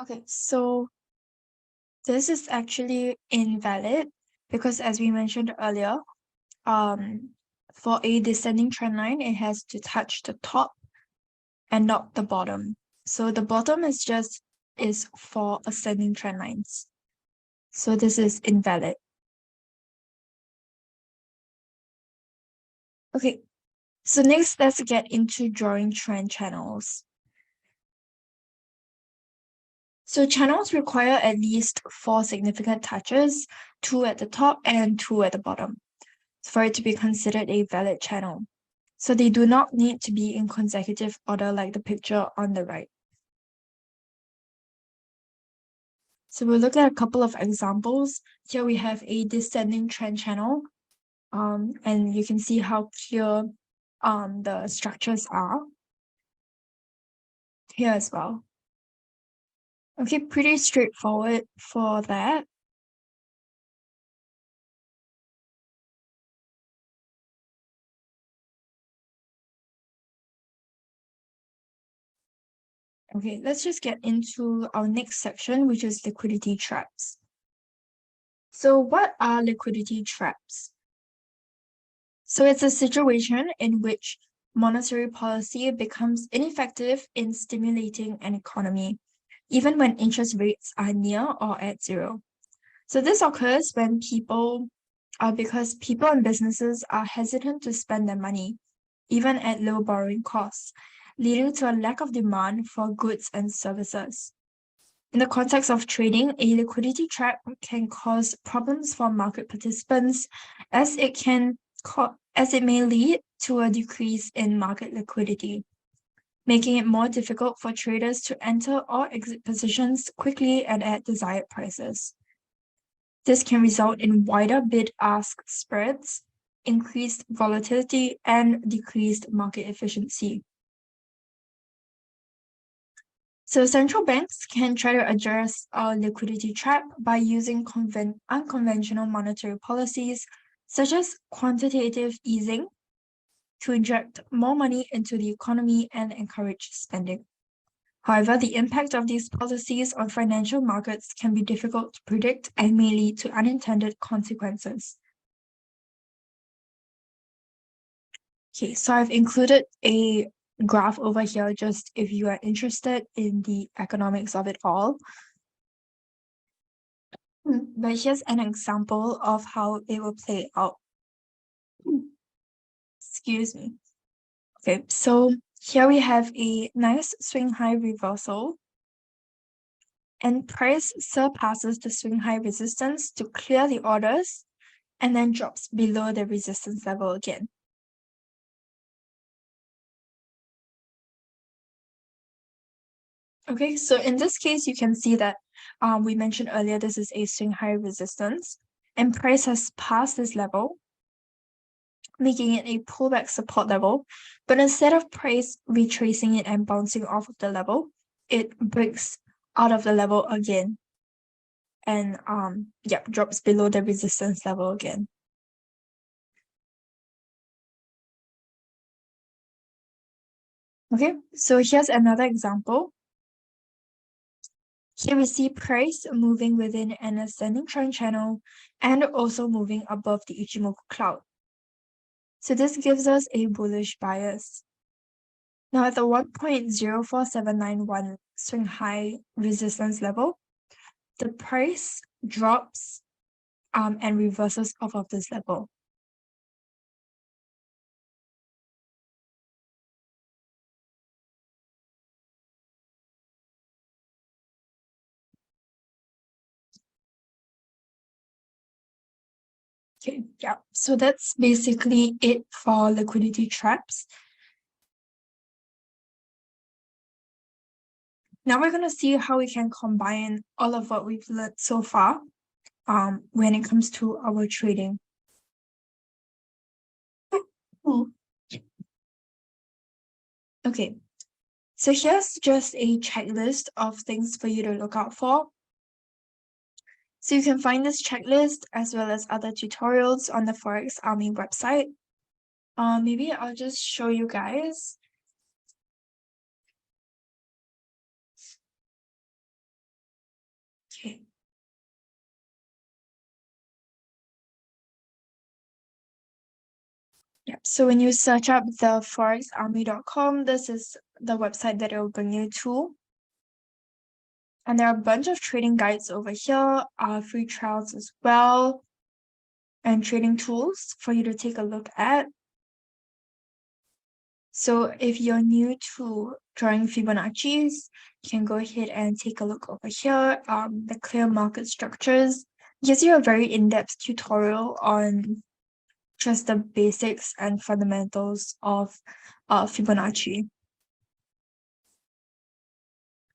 [SPEAKER 3] Okay, so this is actually invalid because, as we mentioned earlier, for a descending trend line, it has to touch the top and not the bottom. So the bottom is for ascending trend lines. So this is invalid. Okay, so next let's get into drawing trend channels. So channels require at least 4 significant touches, 2 at the top and 2 at the bottom, for it to be considered a valid channel. So they do not need to be in consecutive order like the picture on the right. So we'll look at a couple of examples. Here we have a descending trend channel, and you can see how clear the structures are here as well. Okay, pretty straightforward for that. Okay, let's just get into our next section, which is liquidity traps. So what are liquidity traps? So it's a situation in which monetary policy becomes ineffective in stimulating an economy, even when interest rates are near or at 0. So this occurs when because people and businesses are hesitant to spend their money, even at low borrowing costs, leading to a lack of demand for goods and services. In the context of trading, a liquidity trap can cause problems for market participants as it may lead to a decrease in market liquidity, making it more difficult for traders to enter or exit positions quickly and at desired prices. This can result in wider bid-ask spreads, increased volatility, and decreased market efficiency. So central banks can try to address a liquidity trap by using unconventional monetary policies, such as quantitative easing, to inject more money into the economy and encourage spending. However, the impact of these policies on financial markets can be difficult to predict and may lead to unintended consequences. Okay, so I've included a graph over here just if you are interested in the economics of it all. But here's an example of how it will play out. Excuse me. Okay, so here we have a nice swing high reversal, and price surpasses the swing high resistance to clear the orders and then drops below the resistance level again. Okay, so in this case, you can see that we mentioned earlier this is a swing high resistance, and price has passed this level, making it a pullback support level. But instead of price retracing it and bouncing off of the level, it breaks out of the level again and drops below the resistance level again. Okay, so here's another example. Here we see price moving within an ascending trend channel and also moving above the Ichimoku cloud. So this gives us a bullish bias. Now at the 1.04791 swing high resistance level, the price drops and reverses off of this level. Okay, yeah, so that's basically it for liquidity traps. Now we're going to see how we can combine all of what we've learned so far when it comes to our trading. Okay, so here's just a checklist of things for you to look out for. So you can find this checklist as well as other tutorials on the Forex Army website. Maybe I'll just show you guys. Okay. Yep. So when you search up the forexarmy.com, this is the website that it will bring you to. And there are a bunch of trading guides over here, free trials as well, and trading tools for you to take a look at. So if you're new to drawing Fibonacci's, you can go ahead and take a look over here. The clear market structures gives you a very in-depth tutorial on just the basics and fundamentals of Fibonacci.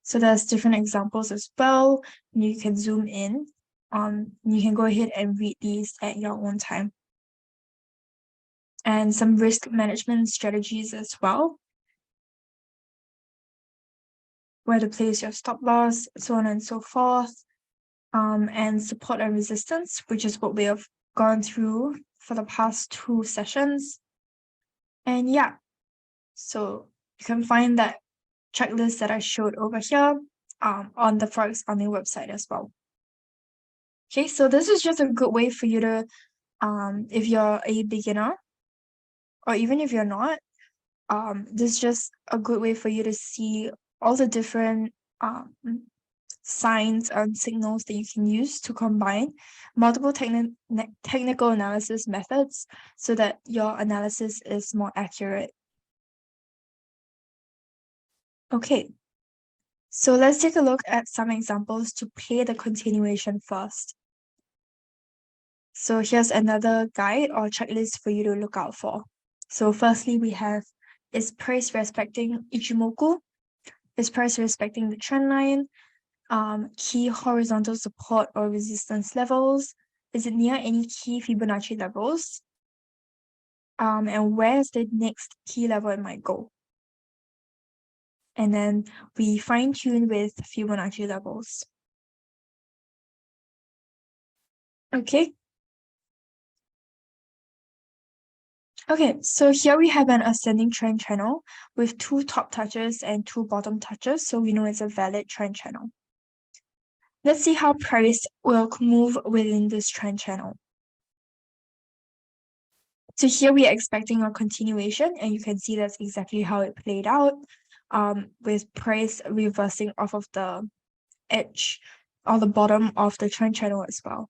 [SPEAKER 3] So there's different examples as well. You can zoom in. You can go ahead and read these at your own time. And some risk management strategies as well, where to place your stop loss, so on and so forth. And support and resistance, which is what we have gone through for the past 2 sessions. And yeah, so you can find that checklist that I showed over here on the Forex Army website as well. Okay, so this is just a good way for you to, if you're a beginner, or even if you're not, this is just a good way for you to see all the different signs and signals that you can use to combine multiple technical analysis methods so that your analysis is more accurate. Okay, so let's take a look at some examples to play the continuation first. So here's another guide or checklist for you to look out for. So firstly, we have, is price respecting Ichimoku? Is price respecting the trend line? Key horizontal support or resistance levels? Is it near any key Fibonacci levels? And where's the next key level it might go? And then we fine tune with Fibonacci levels. Okay. Okay, so here we have an ascending trend channel with 2 top touches and 2 bottom touches, so we know it's a valid trend channel. Let's see how price will move within this trend channel. So here we are expecting a continuation, and you can see that's exactly how it played out, with price reversing off of the edge or the bottom of the trend channel as well.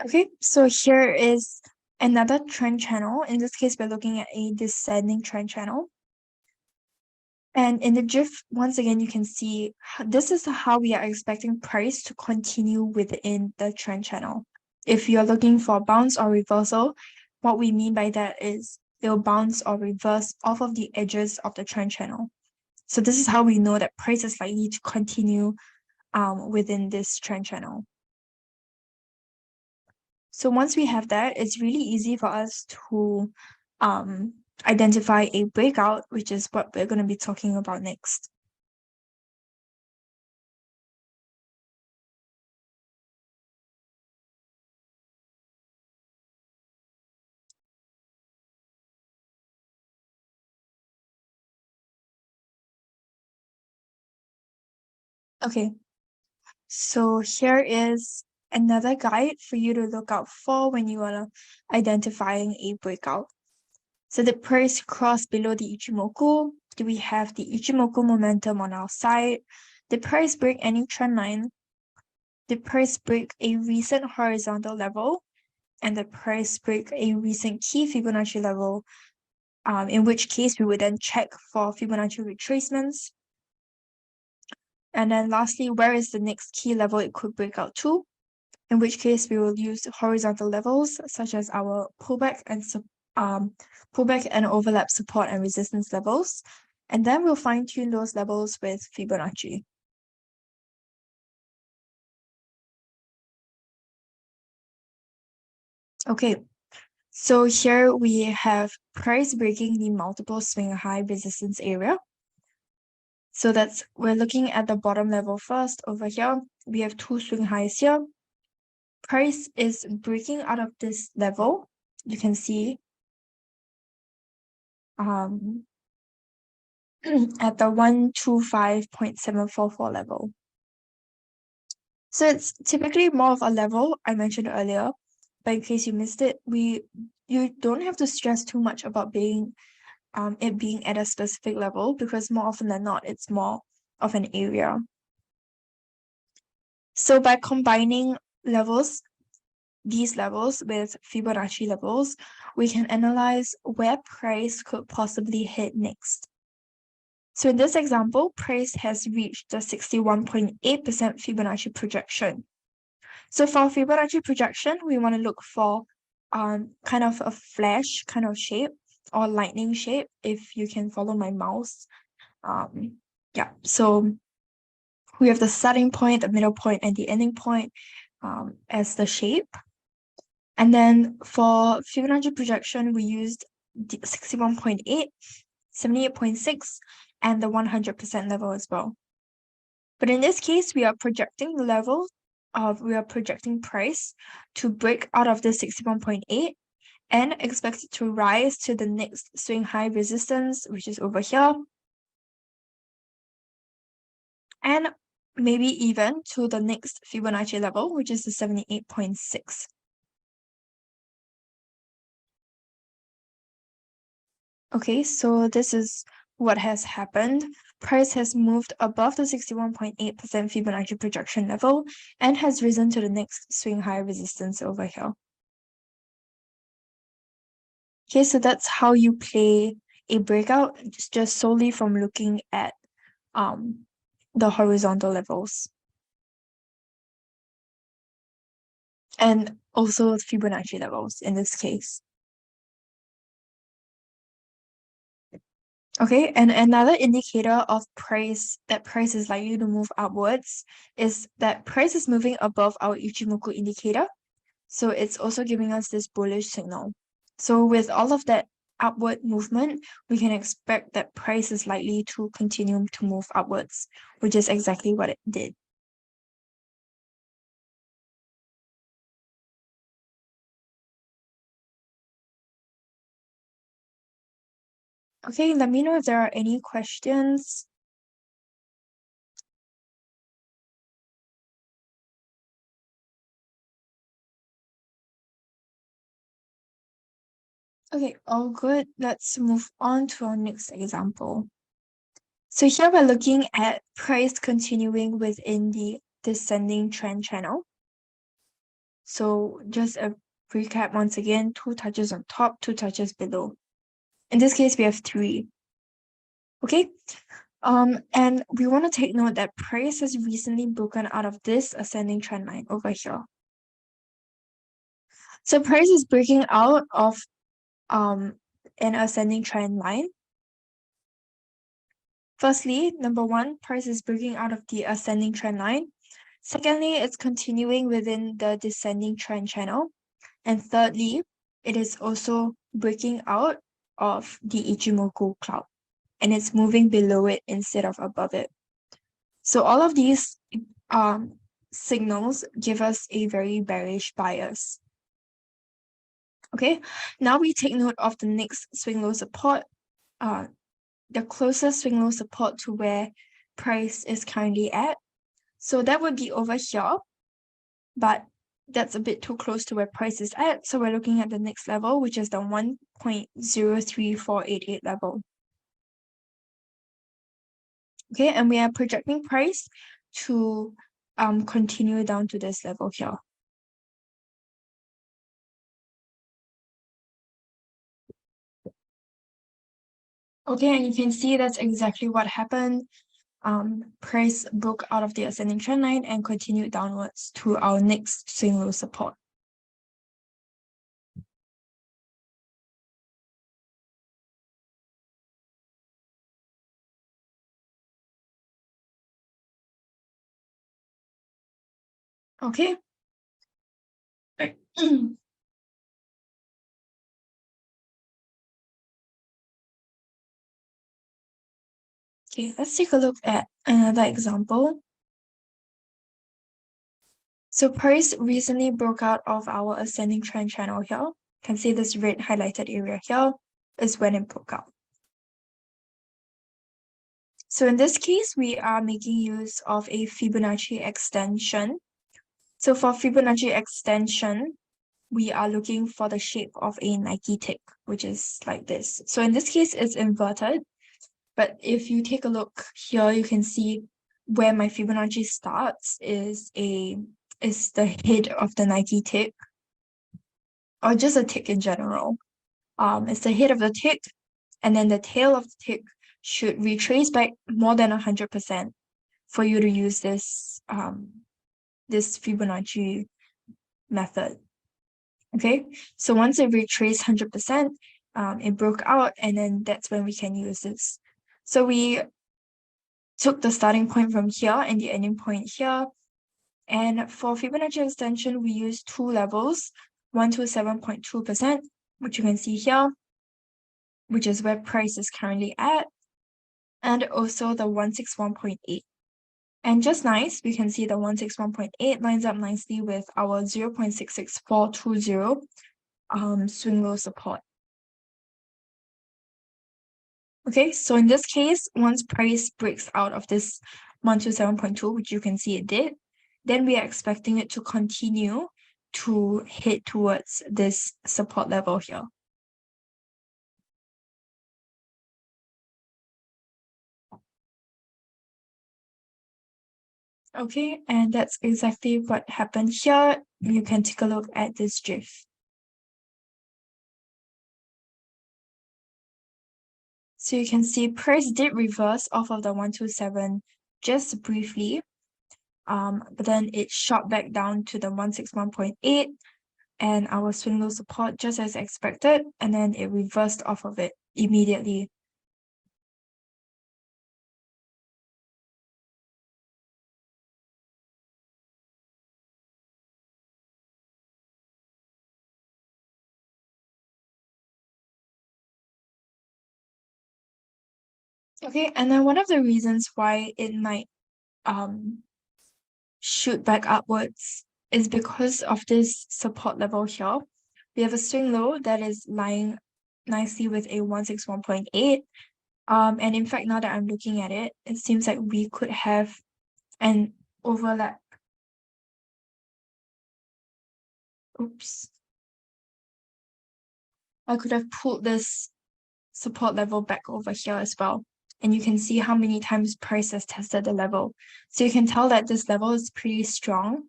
[SPEAKER 3] Okay, so here is another trend channel. In this case, we're looking at a descending trend channel. And in the GIF, once again, you can see this is how we are expecting price to continue within the trend channel. If you're looking for bounce or reversal, what we mean by that is it'll bounce or reverse off of the edges of the trend channel. So this is how we know that price is likely to continue within this trend channel. So once we have that, it's really easy for us to identify a breakout, which is what we're going to be talking about next. Okay, so here is another guide for you to look out for when you are identifying a breakout. So the price crossed below the Ichimoku. Do we have the Ichimoku momentum on our side? The price break any trend line? The price break a recent horizontal level? And the price break a recent key Fibonacci level? In which case we would then check for Fibonacci retracements. And then lastly, where is the next key level it could break out to? In which case we will use horizontal levels such as our pullback and overlap support and resistance levels. And then we'll fine tune those levels with Fibonacci. Okay, so here we have price breaking the multiple swing high resistance area. So we're looking at the bottom level first. Over here, we have two swing highs here. Price is breaking out of this level. You can see at the 125.744 level. So it's typically more of a level I mentioned earlier, but in case you missed it, you don't have to stress too much about it being at a specific level, because more often than not, it's more of an area. So by combining these levels with Fibonacci levels, we can analyze where price could possibly hit next. So in this example, price has reached the 61.8% Fibonacci projection. So for Fibonacci projection, we want to look for kind of a flash kind of shape or lightning shape, if you can follow my mouse. Yeah, so we have the starting point, the middle point, and the ending point as the shape. And then for Fibonacci projection, we used 61.8, 78.6, and the 100% level as well. But in this case, we are projecting price to break out of the 61.8 and expect it to rise to the next swing high resistance, which is over here. And maybe even to the next Fibonacci level, which is the 78.6. Okay, so this is what has happened. Price has moved above the 61.8% Fibonacci projection level and has risen to the next swing high resistance over here. Okay, so that's how you play a breakout, just solely from looking at the horizontal levels. And also Fibonacci levels in this case. Okay, and another indicator of that price is likely to move upwards is that price is moving above our Ichimoku indicator. So it's also giving us this bullish signal. So with all of that upward movement, we can expect that price is likely to continue to move upwards, which is exactly what it did. Okay, let me know if there are any questions. Okay, all good. Let's move on to our next example. So here we're looking at price continuing within the descending trend channel. So just a recap once again, 2 touches on top, 2 touches below. In this case, we have 3. Okay, And we want to take note that price has recently broken out of this ascending trend line over here. So price is breaking out of an ascending trend line. Firstly, number one, price is breaking out of the ascending trend line. Secondly, it's continuing within the descending trend channel. And thirdly, it is also breaking out of the Ichimoku cloud, and it's moving below it instead of above it. So all of these signals give us a very bearish bias. Okay, now we take note of the next swing low support, the closest swing low support to where price is currently at. So that would be over here, but that's a bit too close to where price is at. So we're looking at the next level, which is the 1.03488 level. Okay, and we are projecting price to continue down to this level here. Okay, and you can see that's exactly what happened. Price broke out of the ascending trend line and continued downwards to our next swing low support. Okay. Okay, let's take a look at another example. So price recently broke out of our ascending trend channel here. You can see this red highlighted area here is when it broke out. So in this case, we are making use of a Fibonacci extension. So for Fibonacci extension, we are looking for the shape of a Nike tick, which is like this. So in this case, it's inverted. But if you take a look here, you can see where my Fibonacci starts is the head of the Nike tick, or just a tick in general. It's the head of the tick, and then the tail of the tick should retrace back more than 100% for you to use this this Fibonacci method. Okay, so once it retraced 100%, it broke out, and then that's when we can use this. So we took the starting point from here and the ending point here. And for Fibonacci extension, we use two levels, 127.2%, which you can see here, which is where price is currently at, and also the 161.8. And just nice, we can see the 161.8 lines up nicely with our 0.66420 swing low support. Okay, so in this case, once price breaks out of this 127.2, which you can see it did, then we are expecting it to continue to head towards this support level here. Okay, and that's exactly what happened here. You can take a look at this GIF. So you can see price did reverse off of the 127 just briefly, but then it shot back down to the 161.8 and our swing low support just as expected, and then it reversed off of it immediately. Okay, and then one of the reasons why it might shoot back upwards is because of this support level here. We have a swing low that is lying nicely with a 161.8. And in fact, now that I'm looking at it, it seems like we could have an overlap. Oops. I could have pulled this support level back over here as well. And you can see how many times price has tested the level. So you can tell that this level is pretty strong.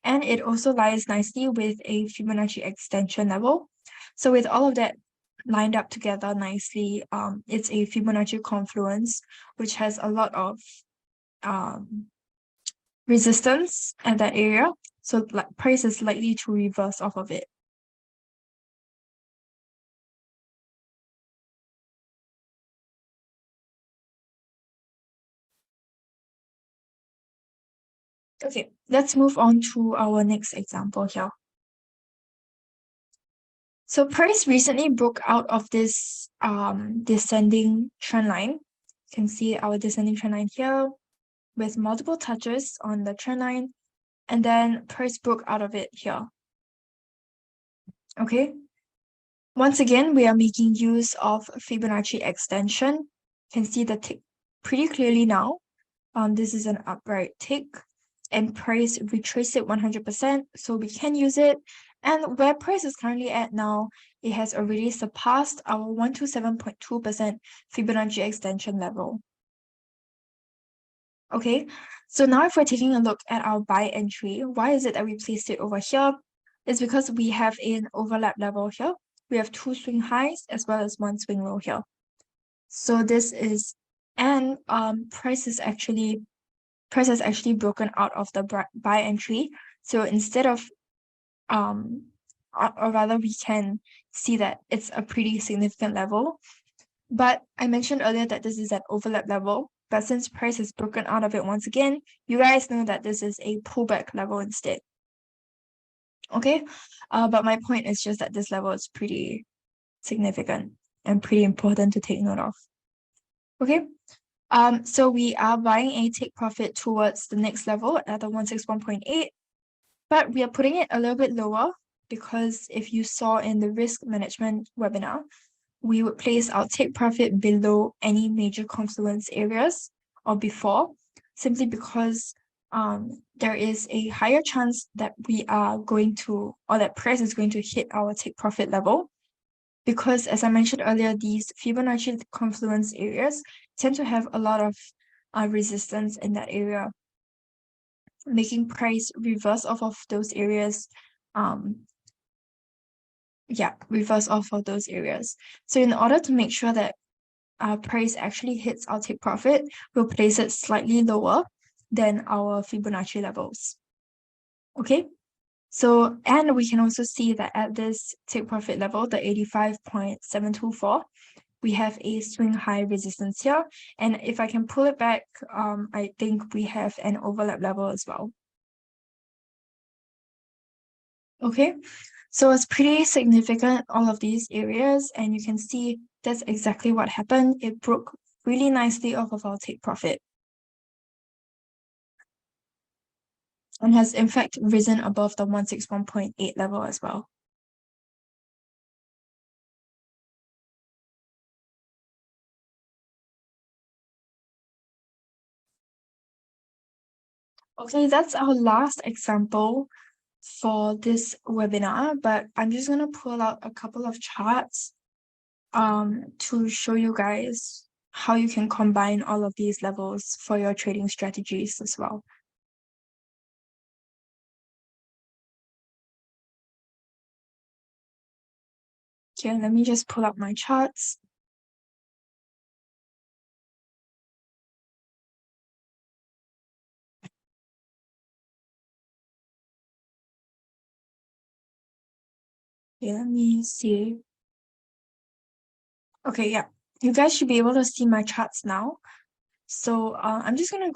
[SPEAKER 3] And it also lies nicely with a Fibonacci extension level. So with all of that lined up together nicely. It's a Fibonacci confluence, which has a lot of resistance at that area. So like price is likely to reverse off of it. Okay, let's move on to our next example here. So price recently broke out of this descending trend line. You can see our descending trend line here with multiple touches on the trend line, and then price broke out of it here. Okay. Once again, we are making use of Fibonacci extension. You can see the tick pretty clearly now. This is an upright tick, and price retraced it 100%, so we can use it. And where price is currently at now, it has already surpassed our 127.2% Fibonacci extension level. Okay, so now if we're taking a look at our buy entry, why is it that we placed it over here? It's because we have an overlap level here. We have 2 swing highs as well as 1 swing low here. So this is, and price has actually broken out of the buy entry. So instead of, or rather we can see that it's a pretty significant level. But I mentioned earlier that this is an overlap level, but since price has broken out of it once again, you guys know that this is a pullback level instead. Okay, but my point is just that this level is pretty significant and pretty important to take note of. Okay, so we are buying a take profit towards the next level at the 161.8, but we are putting it a little bit lower because if you saw in the risk management webinar, we would place our take profit below any major confluence areas or before, simply because there is a higher chance that we are going to, or that price is going to hit our take profit level. Because as I mentioned earlier, these Fibonacci confluence areas tend to have a lot of resistance in that area, making price reverse off of those areas. Reverse off of those areas. So in order to make sure that our price actually hits our take profit, we'll place it slightly lower than our Fibonacci levels. Okay, so, and we can also see that at this take profit level, the 85.724, we have a swing high resistance here. And if I can pull it back, I think we have an overlap level as well. Okay, so it's pretty significant, all of these areas, and you can see that's exactly what happened. It broke really nicely off of our take profit and has in fact risen above the 161.8 level as well. Okay, that's our last example for this webinar, but I'm just going to pull out a couple of charts to show you guys how you can combine all of these levels for your trading strategies as well. Okay, let me just pull up my charts. Okay, let me see. Okay, yeah, you guys should be able to see my charts now. So I'm just gonna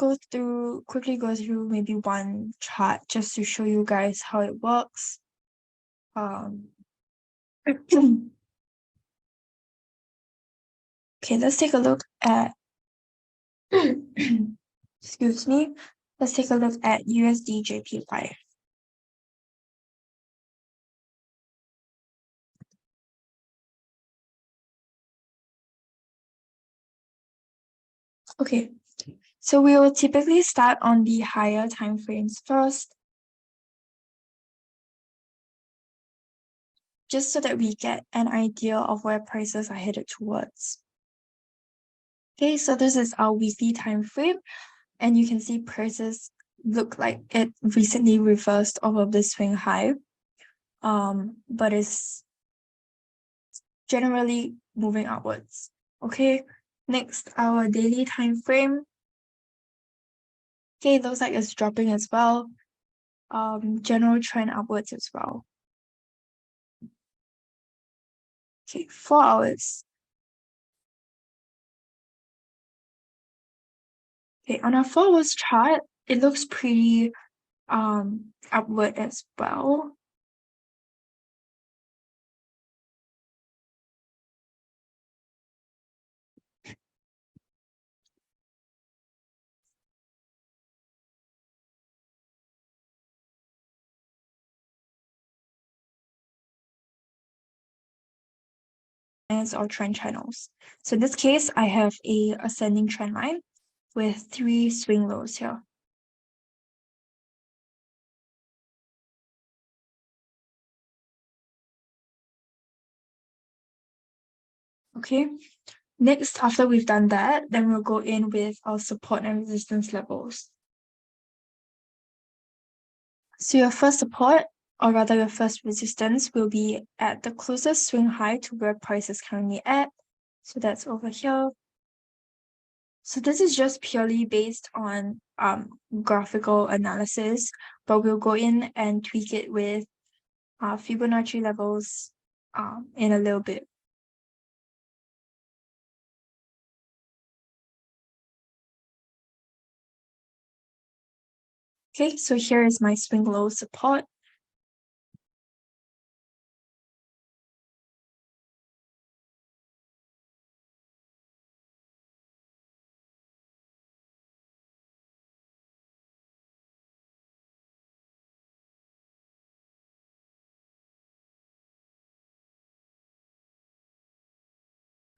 [SPEAKER 3] quickly go through maybe one chart just to show you guys how it works. Okay, let's take a look at excuse me. Let's take a look at USD JPY. Okay, so we will typically start on the higher time frames first, just so that we get an idea of where prices are headed towards. Okay, so this is our weekly time frame, and you can see prices look like it recently reversed off of the swing high, but it's generally moving upwards. Okay, next, our daily time frame. Okay, looks like it's dropping as well. General trend upwards as well. Okay, 4 hours. Okay, on our 4 hours chart, it looks pretty upward as well. Or trend channels. So in this case, I have a ascending trend line with 3 swing lows here. Okay, next, after we've done that, then we'll go in with our support and resistance levels. So your first support, or rather your first resistance, will be at the closest swing high to where price is currently at. So that's over here. So this is just purely based on graphical analysis, but we'll go in and tweak it with Fibonacci levels in a little bit. Okay, so here is my swing low support.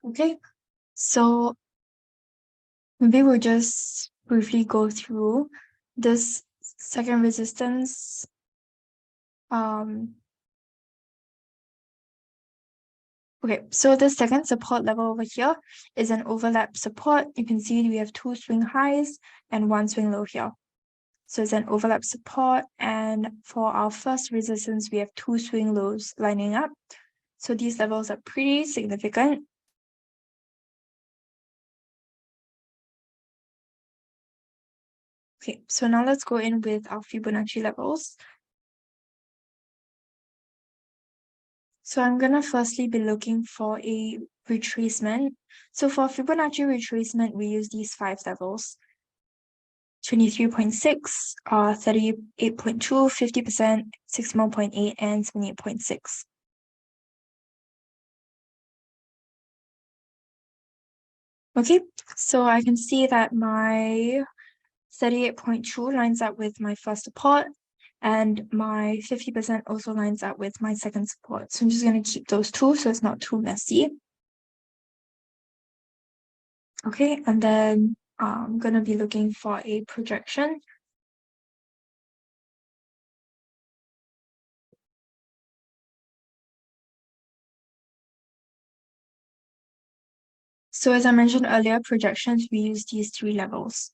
[SPEAKER 3] Okay, so maybe we'll just briefly go through this second resistance. Okay, so the second support level over here is an overlap support. You can see we have 2 swing highs and 1 swing low here. So it's an overlap support, and for our first resistance, we have 2 swing lows lining up. So these levels are pretty significant. Okay, so now let's go in with our Fibonacci levels. So I'm gonna firstly be looking for a retracement. So for Fibonacci retracement, we use these 5 levels: 23.6, 38.2, 50%, 61.8, and 78.6. Okay, so I can see that my 38.2 lines up with my first support, and my 50% also lines up with my second support. So I'm just going to keep those 2 so it's not too messy. Okay, and then I'm going to be looking for a projection. So as I mentioned earlier, projections, we use these 3 levels.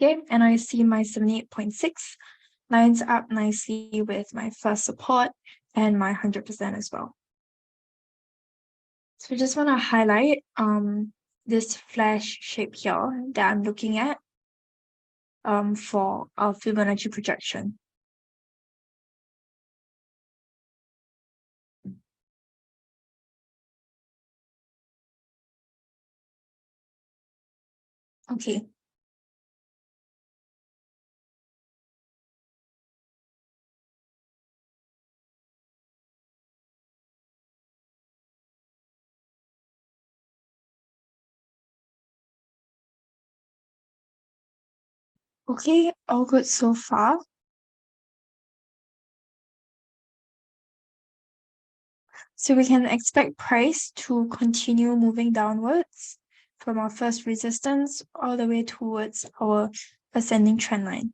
[SPEAKER 3] Okay, and I see my 78.6 lines up nicely with my first support and my 100% as well. So I just want to highlight this flash shape here that I'm looking at for our Fibonacci projection. Okay. Okay, all good so far. So we can expect price to continue moving downwards from our first resistance all the way towards our ascending trend line.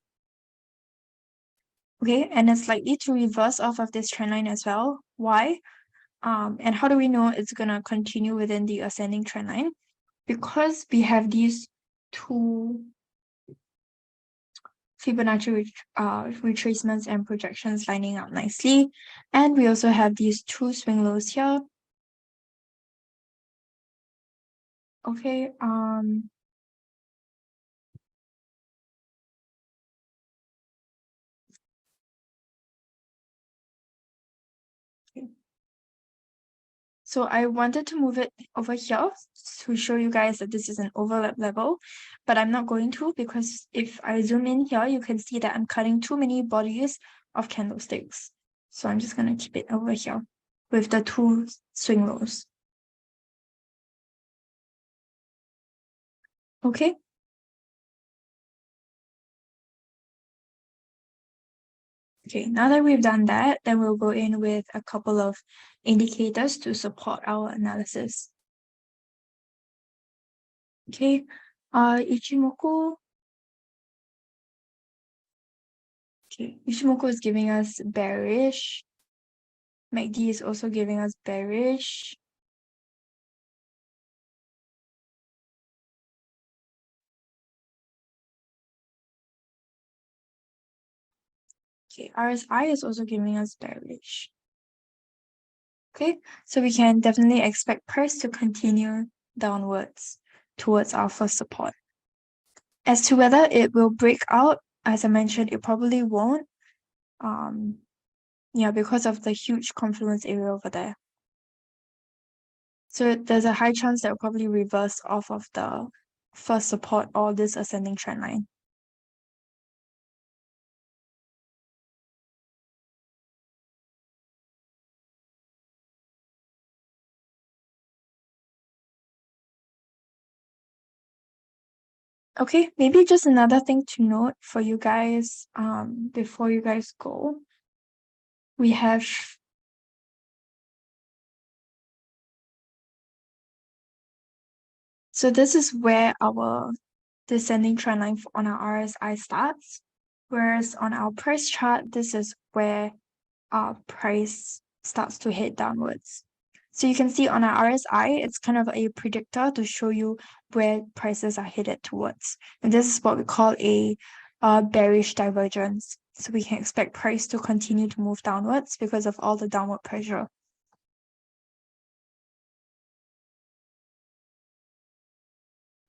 [SPEAKER 3] Okay, and it's likely to reverse off of this trend line as well. Why? And how do we know it's gonna continue within the ascending trend line? Because we have these two Fibonacci retracements and projections lining up nicely. And we also have these two swing lows here. Okay, so I wanted to move it over here to show you guys that this is an overlap level, but I'm not going to, because if I zoom in here, you can see that I'm cutting too many bodies of candlesticks. So I'm just gonna keep it over here with the two swing lows. Okay. Okay, now that we've done that, then we'll go in with a couple of indicators to support our analysis. Okay, Ichimoku. Okay, Ichimoku is giving us bearish. MACD is also giving us bearish. Okay, RSI is also giving us bearish. Okay, so we can definitely expect price to continue downwards towards our first support. As to whether it will break out, as I mentioned, it probably won't. Yeah, because of the huge confluence area over there. So there's a high chance that will probably reverse off of the first support or this ascending trend line. Okay, maybe just another thing to note for you guys before you guys go. We have so this is where our descending trend line on our RSI starts, whereas on our price chart, this is where our price starts to head downwards. So you can see on our RSI, it's kind of a predictor to show you where prices are headed towards. And this is what we call a bearish divergence. So we can expect price to continue to move downwards because of all the downward pressure.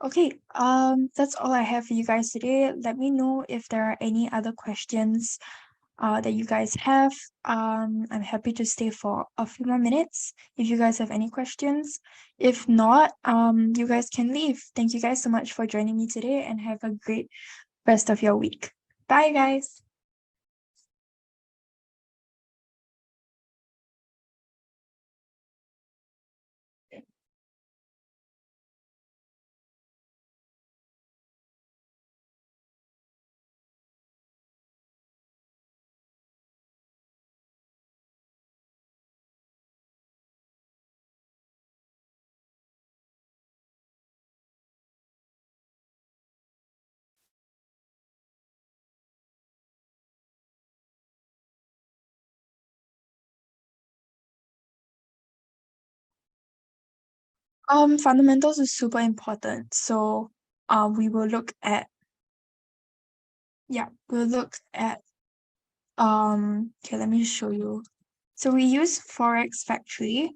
[SPEAKER 3] Okay, that's all I have for you guys today. Let me know if there are any other questions that you guys have. I'm happy to stay for a few more minutes if you guys have any questions. If not, you guys can leave. Thank you guys so much for joining me today and have a great rest of your week. Bye, guys. Fundamentals is super important. So we will look at okay, let me show you. So we use Forex Factory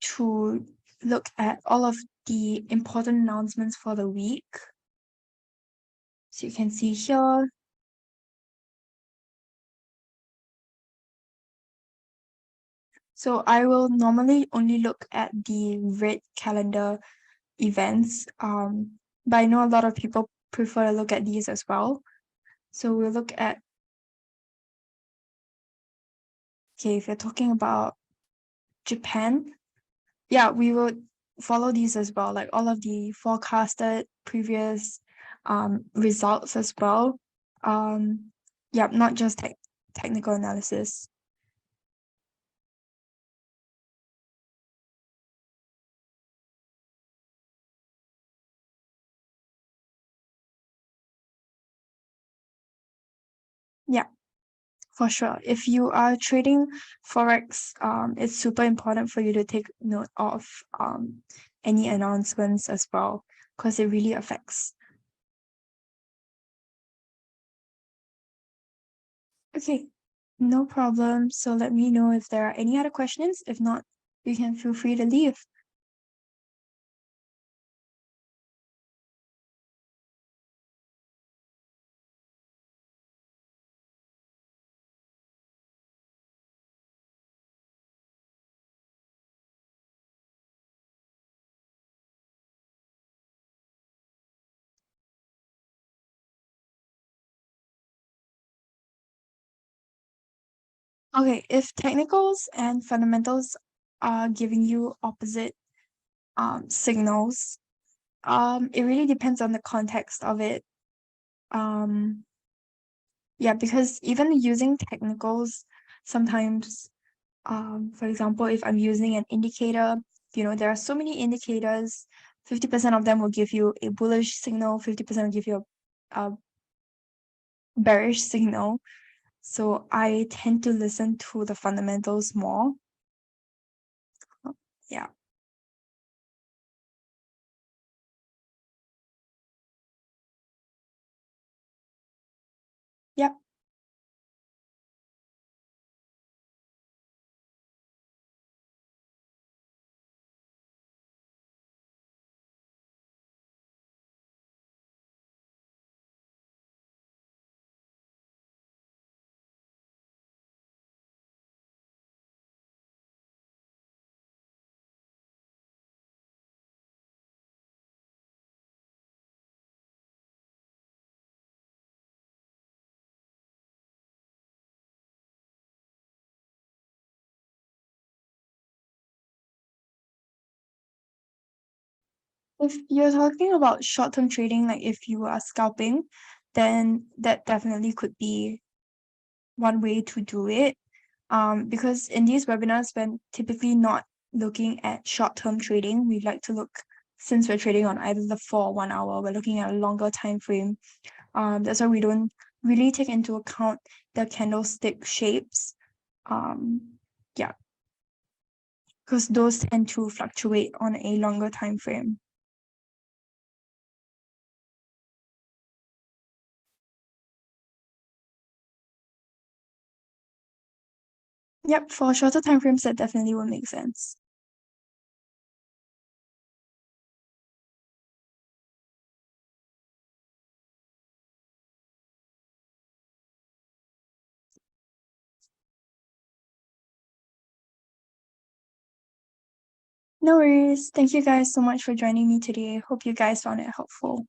[SPEAKER 3] to look at all of the important announcements for the week. So you can see here. So I will normally only look at the red calendar events. But I know a lot of people prefer to look at these as well. So we'll look at, okay, if you're talking about Japan, yeah, we will follow these as well, like all of the forecasted previous results as well. Yeah, not just technical analysis. Yeah. For sure. If you are trading Forex, it's super important for you to take note of any announcements as well, because it really affects. Okay, no problem. So let me know if there are any other questions. If not, you can feel free to leave. Okay, if technicals and fundamentals are giving you opposite signals, it really depends on the context of it. Yeah, because even using technicals, sometimes, for example, if I'm using an indicator, there are so many indicators, 50% of them will give you a bullish signal, 50% will give you a bearish signal. So I tend to listen to the fundamentals more. Yeah. Yep. If you're talking about short-term trading, like if you are scalping, then that definitely could be one way to do it. Because in these webinars, we're typically not looking at short-term trading. We like to look, since we're trading on either the 4 or 1 hour, we're looking at a longer time frame. That's why we don't really take into account the candlestick shapes. Yeah, because those tend to fluctuate on a longer time frame. Yep, for shorter time frames, that definitely will make sense. No worries. Thank you guys so much for joining me today. Hope you guys found it helpful.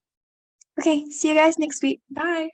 [SPEAKER 3] Okay, see you guys next week. Bye.